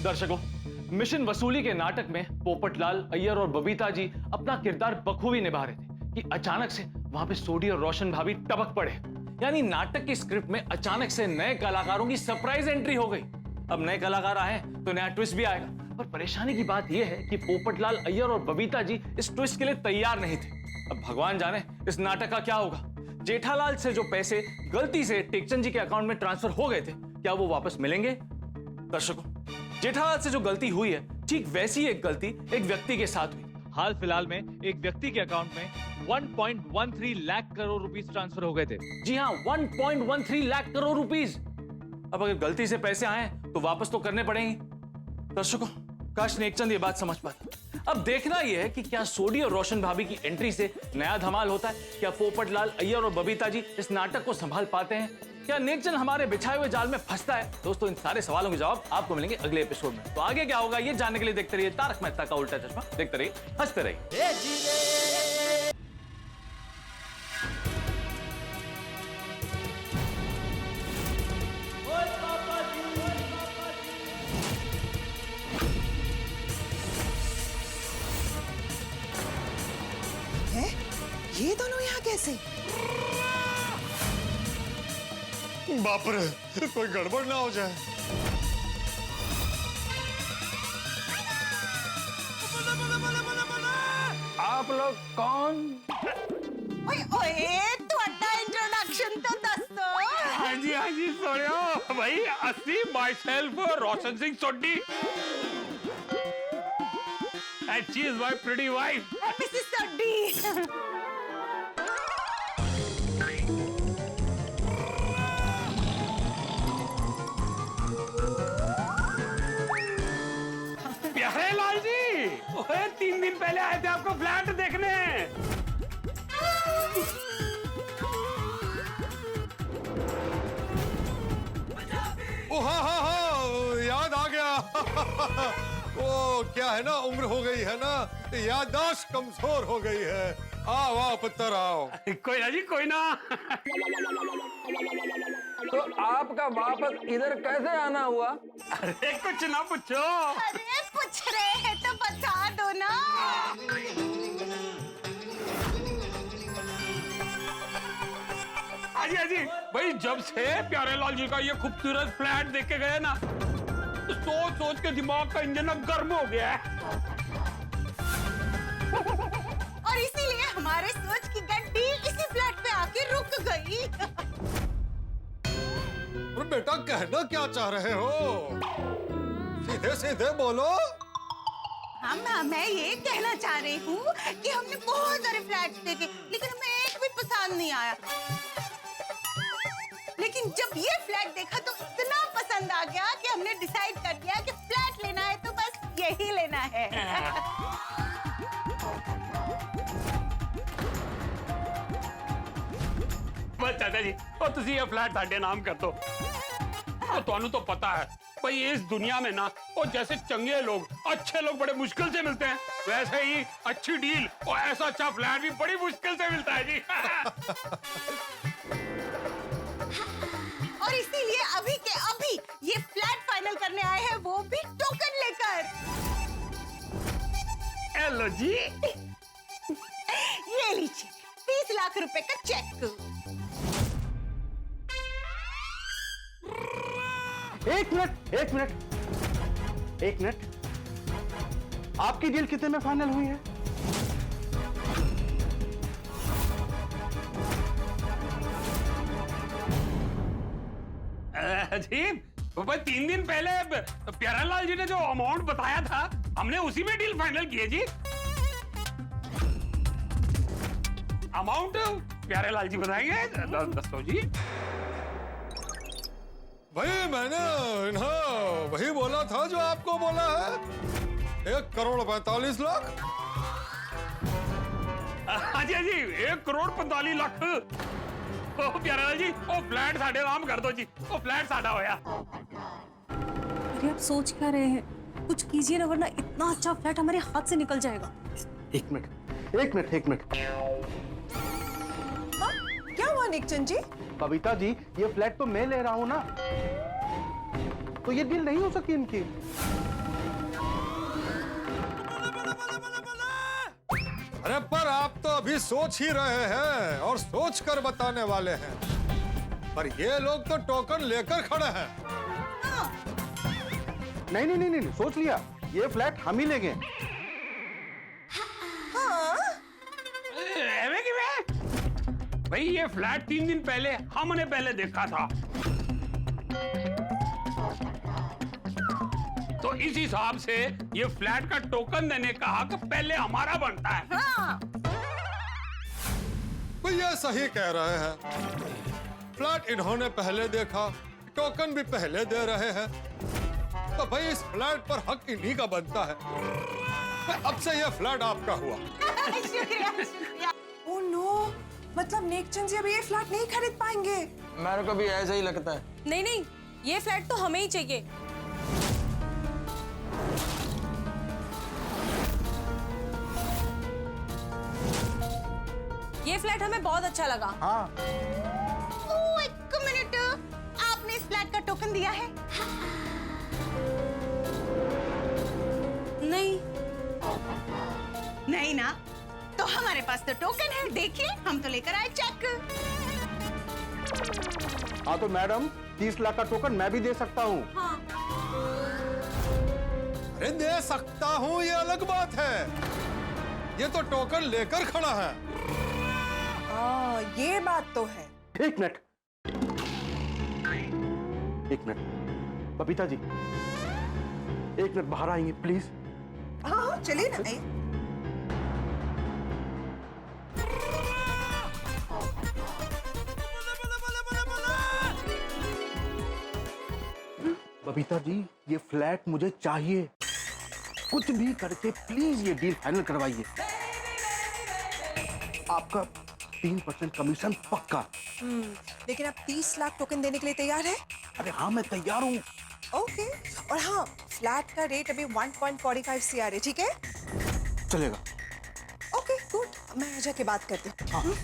दर्शकों, मिशन वसूली के नाटक में पोपटलाल, अय्यर और बबीता जी अपना किरदार बखूबी निभा रहे थे कि अचानक से वहां पे सोडी और रोशन भाभी टपक पड़े। यानी नाटक की स्क्रिप्ट में अचानक से नए कलाकारों की सरप्राइज एंट्री हो गई। अब नए कलाकार आए तो नया ट्विस्ट भी आएगा। पर परेशानी की बात यह है कि पोपटलाल, अय्यर और बबीता जी इस ट्विस्ट के लिए तैयार नहीं थे। अब भगवान जाने इस नाटक का क्या होगा। जेठालाल से जो पैसे गलती से टेकचंद जी के अकाउंट में ट्रांसफर हो गए थे, क्या वो वापस मिलेंगे? दर्शकों, जेठालाल से जो गलती हुई है, ठीक वैसी एक गलती एक व्यक्ति के साथ हुई। हाल फिलहाल में एक व्यक्ति के अकाउंट में 1.13 लाख करोड़ रुपीस ट्रांसफर हो गए थे। जी हाँ, 1.13 लाख करोड़ रुपीस। अब अगर गलती से पैसे आए तो वापस तो करने पड़ेंगे। दर्शकों, काश नेकचंद ये बात समझ पाता। अब देखना यह है कि क्या सोडी और रोशन भाभी की एंट्री से नया धमाल होता है। क्या पोपटलाल, अय्यर और बबीता जी इस नाटक को संभाल पाते हैं? क्या नेकचंद हमारे बिछाए हुए जाल में फंसता है? दोस्तों, इन सारे सवालों के जवाब आपको मिलेंगे अगले एपिसोड में। तो आगे क्या होगा ये जानने के लिए देखते रहिए तारक मेहता का उल्टा चश्मा। देखते रहिए, हंसते रहिए। है? ये दोनों यहाँ कैसे? बाप रे, कोई गड़बड़ ना हो जाए। आप लोग कौन? ओए ओए, ਤੁਹਾਡਾ इंट्रोडक्शन तो दसो। हाँ जी सोनियो भाई, असली myself Roshan Singh Sodhi and she is my pretty wife, Mrs Sodhi. Pyare Lal जी, ओए 3 दिन पहले आए थे आपको फ्लैट देखने। ओ हाँ, याद आ गया। वो क्या है ना, उम्र हो गई है ना, याददाश्त कमजोर हो गई है। आओ आओ पुत्र आओ। कोई ना जी, कोई ना। तो आपका वापस इधर कैसे आना हुआ? अरे कुछ ना पूछो। अरे पूछ रहे हैं तो बता दो ना। हाजी भाई, जब से प्यारे लाल जी का ये खूबसूरत फ्लैट देख के गए ना, तो सोच सोच के दिमाग का इंजन अब गर्म हो गया है। और इसीलिए हमारे सोच की गड्डी इसी फ्लैट पे आके रुक गई। अरे बेटा, कहना क्या चाह रहे हो? सीधे सीधे बोलो। मैं ये कहना चाह रही हूँ कि हमने बहुत सारे फ्लैट्स देखे, लेकिन हमें एक भी पसंद नहीं आया। लेकिन जब ये फ्लैट देखा तो इतना पसंद आ गया कि हमने डिसाइड कर दिया कि फ्लैट लेना है तो बस यही लेना है। बस चाचा जी, और तुसी ये फ्लैट साडे नाम कर दो। तो ਤੁਹਾਨੂੰ तो पता है भाई, इस दुनिया में ना, और जैसे चंगे लोग, अच्छे लोग बड़े मुश्किल से मिलते हैं, वैसे ही अच्छी डील और ऐसा अच्छा फ्लैट भी बड़ी मुश्किल से मिलता है जी। और इसीलिए अभी के अभी ये फ्लैट फाइनल करने आए हैं, वो भी टोकन लेकर। हेलो जी, ये लीजिए 30 लाख रुपए का चेक। एक मिनट। आपकी डील कितने में फाइनल हुई है? अजीब, भाई 3 दिन पहले प्यारेलाल जी ने जो अमाउंट बताया था, हमने उसी में डील फाइनल की है जी। अमाउंट प्यारेलाल जी बताएंगे। दस्तो जी। भाई मैंने वही बोला था जो आपको बोला है। 1,45,00,000। हाँ जी 1,45,00,000। ओ प्यारेलाल जी ओ फ्लैट साडे नाम कर दो जी, ओ फ्लैट साडा होया। अरे आप सोच क्या रहे हैं? कुछ कीजिए ना, वरना इतना अच्छा फ्लैट हमारे हाथ से निकल जाएगा। एक मिनट। हाँ? क्या हुआ नेकचंद जी? बबीता जी, ये फ्लैट तो मैं ले रहा हूँ ना, तो ये डील नहीं हो सकती इनकी। अरे पर आप तो अभी सोच ही रहे हैं और सोच कर बताने वाले हैं, पर ये लोग तो टोकन लेकर खड़े हैं। नहीं, सोच लिया, ये फ्लैट हम ही लेंगे। एवे की वे? भाई ये फ्लैट 3 दिन पहले हमने पहले देखा था, तो इस हिसाब से ये फ्लैट का टोकन देने का हक पहले हमारा बनता है। हाँ। भैया सही कह रहे हैं, फ्लैट इन्होंने पहले देखा, टोकन भी पहले दे रहे हैं, तो भाई इस फ्लैट पर हक इन्हीं का बनता है। अब से यह फ्लैट आपका हुआ। ओह नो, मतलब नेकचंद जी अभी ये फ्लैट नहीं खरीद पाएंगे। मेरे को भी ऐसा ही लगता है। नहीं, ये फ्लैट तो हमें ही चाहिए। ये फ्लैट हमें बहुत अच्छा लगा। हाँ। एक मिनट, आपने इस फ्लैट का टोकन दिया है? नहीं ना, तो हमारे पास तो टोकन है, देखिए हम तो लेकर आए चेक। हाँ तो मैडम, 30 लाख का टोकन मैं भी दे सकता हूँ। हाँ। अरे दे सकता हूँ ये अलग बात है, ये तो टोकन लेकर खड़ा है। ये बात तो है। एक मिनट, बबीता जी, 1 मिनट बाहर आएंगे प्लीज? हाँ, चलिए ना। बबीता जी, ये फ्लैट मुझे चाहिए, कुछ भी करके प्लीज ये डील फाइनल करवाइए। आपका 3% कमीशन पक्का। लेकिन आप 30 लाख टोकन देने के लिए तैयार है? अरे हाँ, मैं तैयार हूँ। ओके, और हाँ, फ्लैट का रेट अभी 1.45 CR है, ठीक है? चलेगा। ओके, गुड, मैं जाके बात करती हूँ। हाँ।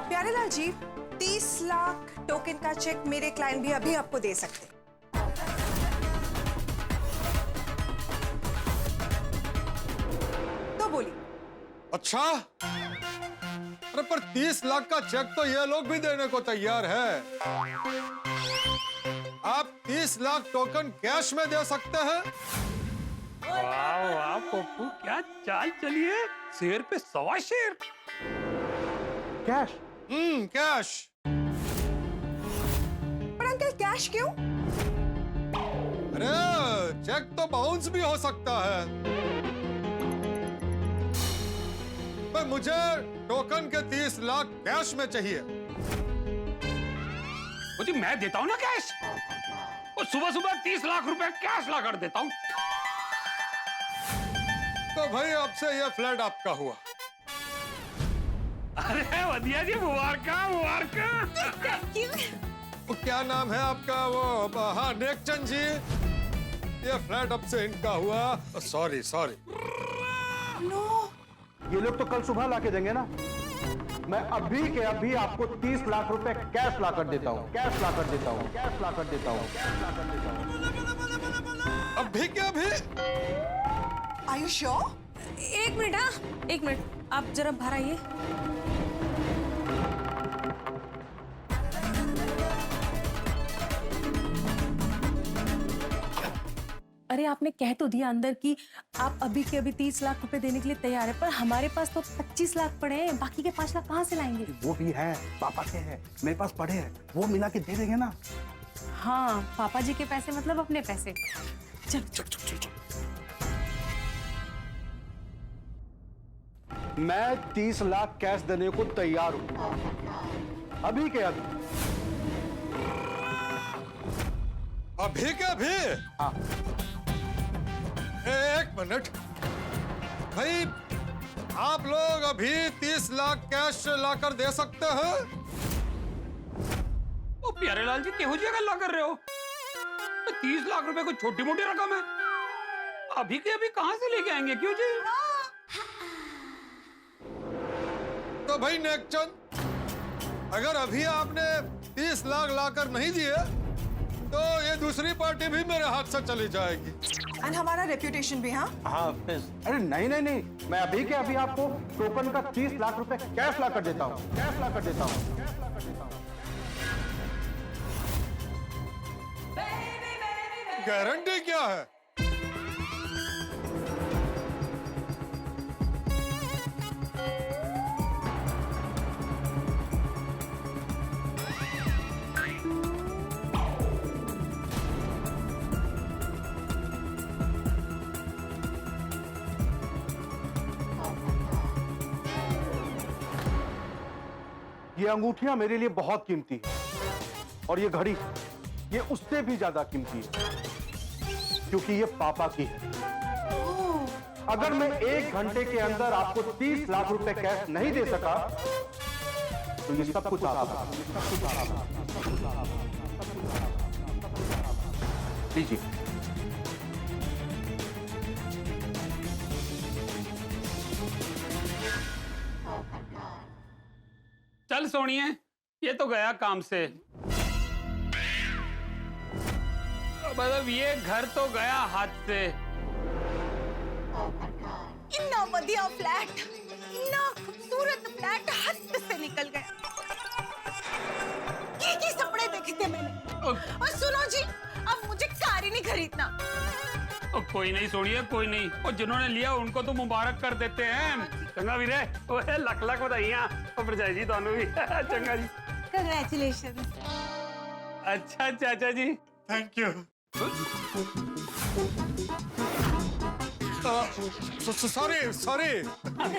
प्यारेलाल जी, 30 लाख टोकन का चेक मेरे क्लाइंट भी अभी आपको दे सकते हैं। तो बोलिए। अच्छा, अरे पर 30 लाख का चेक तो ये लोग भी देने को तैयार है। आप 30 लाख टोकन कैश में दे सकते हैं? वाह पप्पू, क्या चाल चली है, शेर पे 1.25 शेर। कैश? कैश। पर अंकल कैश क्यों? अरे चेक तो बाउंस भी हो सकता है, पर मुझे टोकन के 30 लाख कैश में चाहिए। जी मैं देता हूँ ना कैश, और सुबह 30 लाख रुपए कैश ला कर देता हूँ। तो भाई अब से ये फ्लैट आपका हुआ। अरे वधिया जी, मुबारक। वो क्या नाम है आपका? वो हाँ, नेकचंद जी, ये फ्लैट अब से इनका हुआ। सॉरी। ये लोग तो कल सुबह लाके देंगे ना। मैं अभी के अभी आपको 30 लाख रुपए कैश ला कर देता हूँ। अभी के अभी? Are you sure? एक मिनट, आप जरा बाहर आइए। अरे आपने कह तो दिया अंदर कि आप अभी के अभी 30 लाख रुपए देने के लिए तैयार है, पर हमारे पास तो 25 लाख पड़े हैं, बाकी के 5 लाख कहाँ से लाएंगे? वो भी है, पापा के हैं, मेरे पास पड़े हैं, वो मिला के दे देंगे ना। हाँ, पापा जी के पैसे मतलब अपने पैसे। चल। मैं 30 लाख कैश देने को तैयार हूं, अभी के अभी। अभी के अभी? हाँ। एक मिनट भाई, आप लोग अभी 30 लाख कैश लाकर दे सकते हैं? ओ प्यारेलाल जी, केहू जी गल्ला कर रहे हो? 30 लाख रुपए कोई छोटी मोटी रकम है? अभी के अभी कहां से लेके आएंगे? क्यों जी? तो भाई नेकचंद, अगर अभी आपने 30 लाख लाकर नहीं दिए तो ये दूसरी पार्टी भी मेरे हाथ से चली जाएगी। एंड हमारा रेप्यूटेशन भी। हाँ हाँ अरे नहीं नहीं नहीं, मैं अभी के अभी आपको टोकन का 30 लाख रुपए कैश ला कर देता हूँ, कैश ला कर देता हूँ। गारंटी क्या है? ये अंगूठियां मेरे लिए बहुत कीमती है और ये घड़ी ये उससे भी ज्यादा कीमती है क्योंकि ये पापा की है। अगर मैं 1 घंटे के अंदर आपको 30 लाख रुपए कैश नहीं दे सका तो ये सब कुछ आपका। लीजिए। चल सोनिए, ये तो गया काम से। मतलब ये घर तो गया हाथ से। इतना बढ़िया फ्लैट, इतना खूबसूरत फ्लैट हाथ से निकल गया। ये सपने देखे थे मैंने। और सुनो जी, अब मुझे कार ही नहीं खरीदना। कोई नहीं सोनिए, कोई नहीं। और जिन्होंने लिया उनको तो मुबारक कर देते हैं। चंगा वीरे, ओए लख लख बधाइयां और भरजाई जी दोनों भी। चंगा जी, कांग्रेचुलेशन। अच्छा चाचा जी, थैंक यू। Sorry sorry.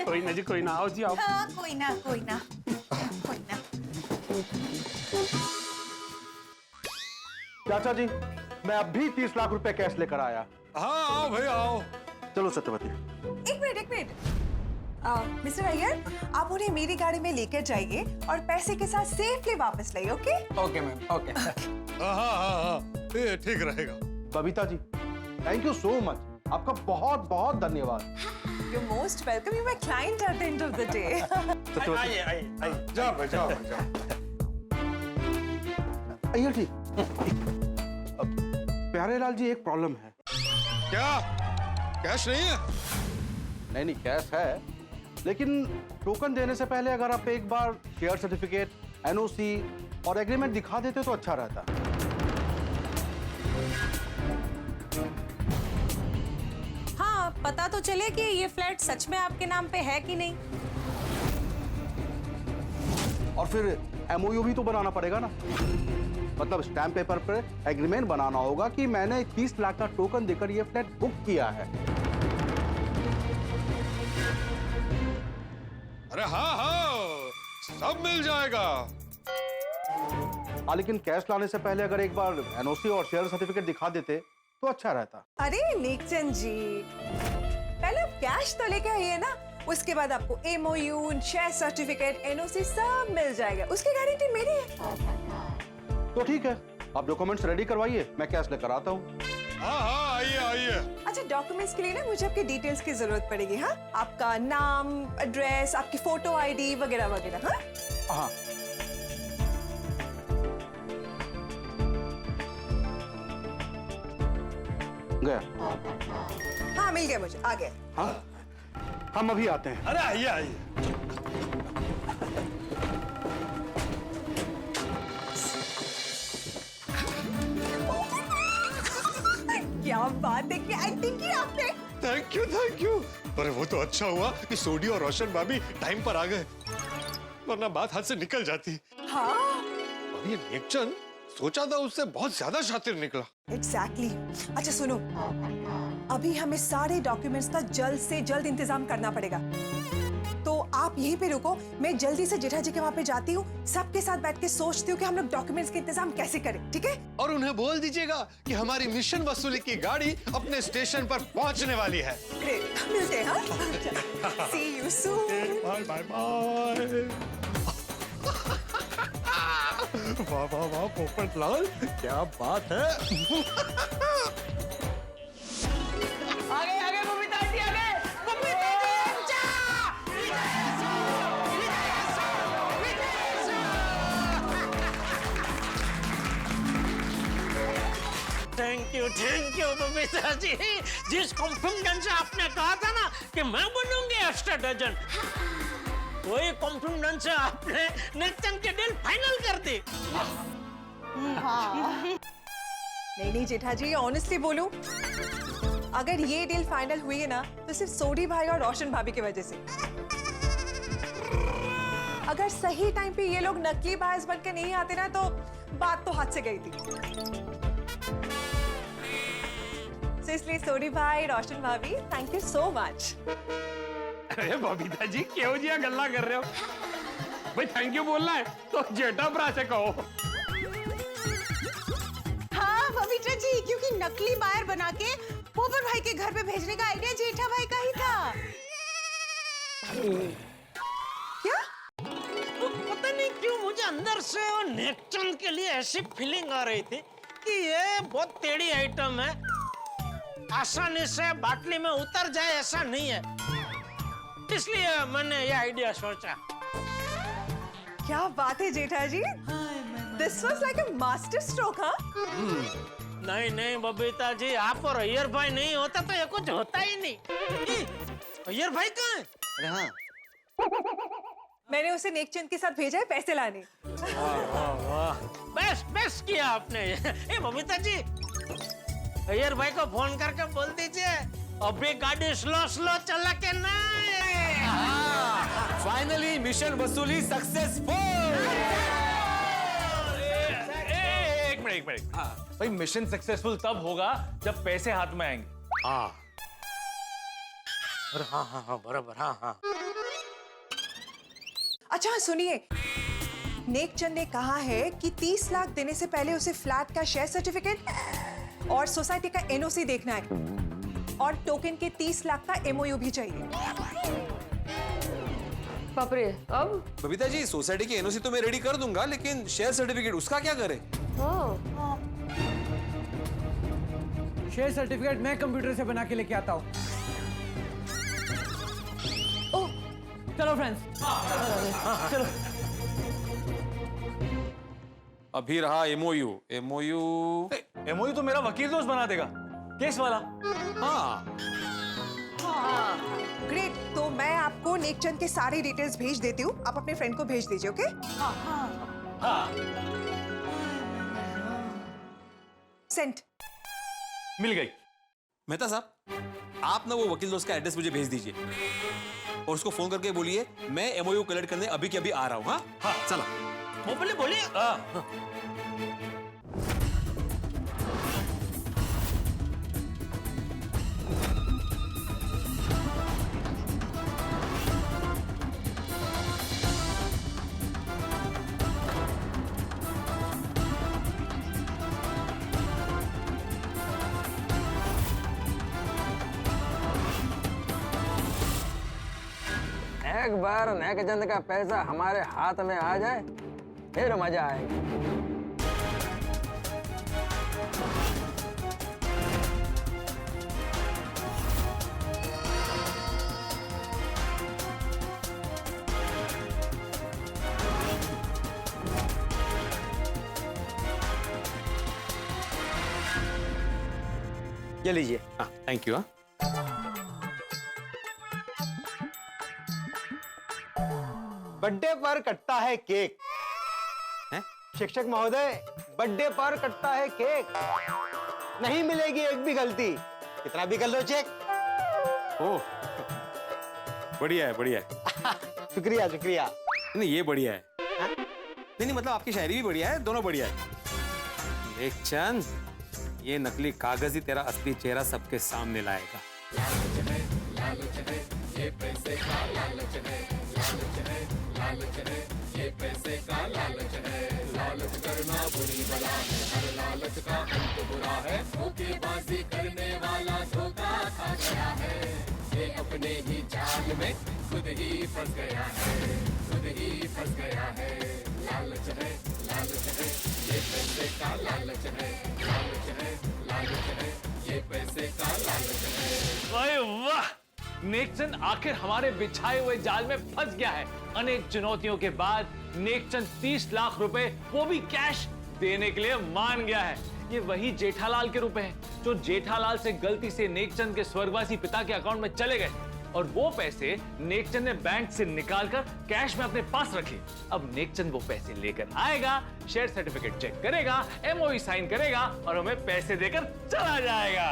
कोई ना जी, कोई ना। आओ जी आओ। हाँ, कोई ना कोई ना कोई ना। चाचा जी, मैं अब भी 30 लाख रुपए कैश लेकर आया। हाँ आओ भाई आओ। चलो सत्यवती। एक मिनट मिस्टर अय्यर, आप उन्हें मेरी गाड़ी में लेकर जाइए और पैसे के साथ सेफली वापस लाइए। Okay okay ma'am, okay. हाँ, ये ठीक रहेगा। Babita ji, thank you so much. आपका बहुत बहुत धन्यवाद। You most welcome. You my client at the end of the day. आइए आइए। जाओ भाई जाओ जाओ। अय्यर जी, प्यारेलाल जी, एक प्रॉब्लम है। क्या कैश नहीं है? नहीं कैश है, लेकिन टोकन देने से पहले अगर आप एक बार शेयर सर्टिफिकेट, एनओसी और एग्रीमेंट दिखा देते तो अच्छा रहता। हाँ, पता तो चले कि ये फ्लैट सच में आपके नाम पे है कि नहीं। और फिर एमओयू भी तो बनाना पड़ेगा ना। मतलब स्टैम्प पेपर पर एग्रीमेंट बनाना होगा कि मैंने 30 लाख का टोकन देकर ये फ्लैट बुक किया है। अरे हाँ, सब मिल जाएगा। हाँ, लेकिन कैश लाने से पहले अगर एक बार एनओसी और शेयर सर्टिफिकेट दिखा देते तो अच्छा रहता। अरे नेकचंद जी, पहले आप कैश तो लेके आइए ना, उसके बाद आपको एमओयू, शेयर सर्टिफिकेट, एनओसी सब मिल जाएगा। उसकी गारंटी मेरी है। तो ठीक है, आप डॉक्यूमेंट्स रेडी करवाइए, मैं कैश लेकर आता हूँ। हाँ आइए आइए। अच्छा, डॉक्यूमेंट्स के लिए ना मुझे आपके डिटेल्स की जरूरत पड़ेगी। हाँ, आपका नाम, एड्रेस, आपकी फोटो आईडी वगैरह वगैरह। हाँ हाँ, गया। हाँ, मिल गया मुझे, आ गया। हाँ, हम अभी आते हैं। अरे आइए आइए। क्या बात है, क्या एक्टिंग की आपने। Thank you. अरे वो तो अच्छा हुआ कि सोडी और रोशन भाभी टाइम पर आ गए, वरना बात हाथ से निकल जाती। हाँ और ये नेकचंद सोचा था उससे बहुत ज्यादा शातिर निकला। एग्जैक्टली। अच्छा सुनो, अभी हमें सारे डॉक्यूमेंट्स का जल्द से जल्द इंतजाम करना पड़ेगा। तो आप यहीं पे रुको, मैं जल्दी से जेठा जी के वहाँ पे जाती हूँ, सबके साथ बैठ के सोचती हूँ कि हम लोग डॉक्यूमेंट्स के इंतजाम कैसे करें, ठीक है? और उन्हें बोल दीजिएगा कि हमारी मिशन वसूली की गाड़ी अपने स्टेशन पर पहुंचने वाली है। ग्रेट, मिलते हैं हाँ? See you soon. Bye bye bye. वाह वाह वाह पोपटलाल, क्या बात है। आगे आगे बबीता जी, आगे बबीता थैंक यू बबीता जी। जिस कॉन्फिडेंस से आपने कहा था ना कि मैं बनूंगी एक्स्ट्रा डजन, वही कॉन्फिडेंस से आपने नेक्सन के डील फाइनल कर दी। नहीं जेठा जी, ऑनेस्टली बोलूं, अगर ये डील फाइनल हुई है ना तो सिर्फ सोडी भाई और रोशन भाभी की वजह से। अगर सही टाइम पे ये लोग नकली बायस बन के नहीं आते ना तो बात तो हाथ से गई थी। तो इसलिए सोडी भाई, रोशन भाभी, थैंक यू सो मच। अरे बबीता जी क्यों जी गल्ला कर रहे हो? भाई थैंक यू बोलना है तो जेठा भरा से कहो। हाँ बबीता जी, क्योंकि नकली बायर बना के पोपट भाई के घर पे भेजने का आइडिया जेठा भाई का ही था। क्या? तो पता नहीं क्यों मुझे अंदर से वो नेक्सन के लिए ऐसी फीलिंग आ रही थी कि ये बहुत टेढ़ी आइटम है, आसानी से बाटली में उतर जाए ऐसा नहीं है, इसलिए मैंने ये आइडिया सोचा। क्या बात है Jetha ji, this was like a master stroke. हाँ नहीं बबीता जी, आप और अय्यर भाई नहीं होता तो ये कुछ होता ही नहीं। अय्यर भाई कहाँ है? अरे हाँ, मैंने उसे नेकचंद के साथ भेजा है पैसे लाने। बेस्ट किया आपने। ए बबीता जी, अय्यर भाई को फोन करके बोल दीजिए अभी गाड़ी स्लो चला के ना। फाइनली मिशन वसूली सक्सेसफुल। एक मिनट भाई, मिशन सक्सेसफुल तब होगा जब पैसे हाथ में आएंगे। हाँ बराबर। हाँ। अच्छा सुनिए, नेकचंद ने कहा है कि 30 लाख देने से पहले उसे फ्लैट का शेयर सर्टिफिकेट और सोसाइटी का एनओसी देखना है, और टोकन के 30 लाख का एमओयू भी चाहिए। बाप रे, अब? बबीता जी, सोसाइटी की एनओसी तो मैं रेडी कर दूंगा, लेकिन शेयर सर्टिफिकेट उसका क्या करें? शेयर सर्टिफिकेट मैं कंप्यूटर से बना के लेके आता हूँ। चलो फ्रेंड्स, चलो। अभी रहा एमओयू तो मेरा वकील दोस्त बना देगा, केस वाला। हाँ ग्रेट, तो मैं आपको नेकचंद के सारे डिटेल्स भेज देती हूँ, आप अपने फ्रेंड को भेज दीजिए। ओके? हाँ। सेंट। मिल गई। मेहता साहब, आप ना वो वकील दोस्त का एड्रेस मुझे भेज दीजिए और उसको फोन करके बोलिए मैं एमओयू कलेक्ट करने अभी के अभी आ रहा हूँ। हाँ चला। वो बोलिए। एक बार नेकचंद का पैसा हमारे हाथ में आ जाए फिर मजा आएगा। ये लीजिए। हाँ थैंक यू। बर्थडे पर कटता है केक। हैं? शिक्षक महोदय, बर्थडे पर कटता है केक, नहीं मिलेगी एक भी गलती, कितना भी कर लो चेक। ओह बढ़िया है। शुक्रिया शुक्रिया। नहीं ये बढ़िया है। नहीं मतलब आपकी शायरी भी बढ़िया है, दोनों बढ़िया है। नेकचंद, ये नकली कागज ही तेरा असली चेहरा सबके सामने लाएगा। लालच है, ये पैसे का लालच है। लालच करना बुरी बला है, हर लालच का अंत बुरा है। धोखेबाजी करने वाला धोखा खा गया है, ये अपने ही जाल में खुद ही फंस गया है, खुद ही फंस गया है। लालच है, ये पैसे का लालच है, लालच है, ये पैसे का लालच है। अरे वाह, नेकचंद आखिर हमारे बिछाए हुए जाल में फंस गया है। अनेक चुनौतियों के बाद नेकचंद 30 लाख रुपए वो भी कैश देने के लिए मान गया है। ये वही जेठालाल के रुपए हैं जो जेठालाल से गलती से नेकचंद के स्वर्गवासी पिता के अकाउंट में चले गए और वो पैसे नेकचंद ने बैंक से निकालकर कैश में अपने पास रखे। अब नेकचंद वो पैसे लेकर आएगा, शेयर सर्टिफिकेट चेक करेगा, एमओयू साइन करेगा और हमें पैसे देकर चला जाएगा।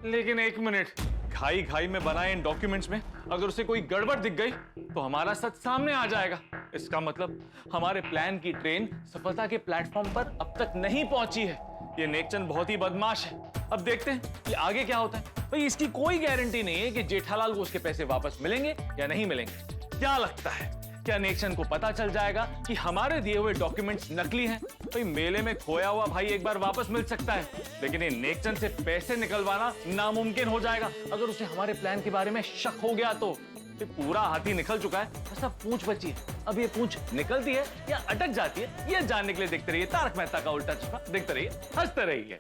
लेकिन एक मिनट, घाई घाई में बनाए इन डॉक्यूमेंट्स में अगर उसे कोई गड़बड़ दिख गई तो हमारा सच सामने आ जाएगा। इसका मतलब हमारे प्लान की ट्रेन सफलता के प्लेटफॉर्म पर अब तक नहीं पहुंची है। ये नेकचंद बहुत ही बदमाश है। अब देखते हैं कि आगे क्या होता है। भाई इसकी कोई गारंटी नहीं है कि जेठालाल को उसके पैसे वापस मिलेंगे या नहीं मिलेंगे। क्या लगता है, क्या नेकचंद को पता चल जाएगा कि हमारे दिए हुए डॉक्यूमेंट्स नकली हैं? भाई मेले में खोया हुआ भाई एक बार वापस मिल सकता है, लेकिन ये नेकचंद से पैसे निकलवाना नामुमकिन हो जाएगा। अगर उसे हमारे प्लान के बारे में शक हो गया तो पूरा हाथी निकल चुका है, बस अब पूंछ बची है। अब ये पूंछ निकलती है या अटक जाती है, ये जानने के लिए देखते रहिए तारक मेहता का उल्टा चश्मा। देखते रहिए, हंसते रहिए।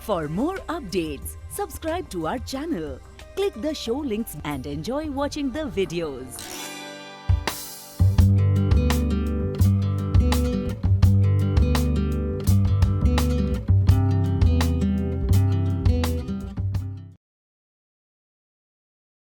For more updates, subscribe to our channel, click the show links and enjoy watching the videos.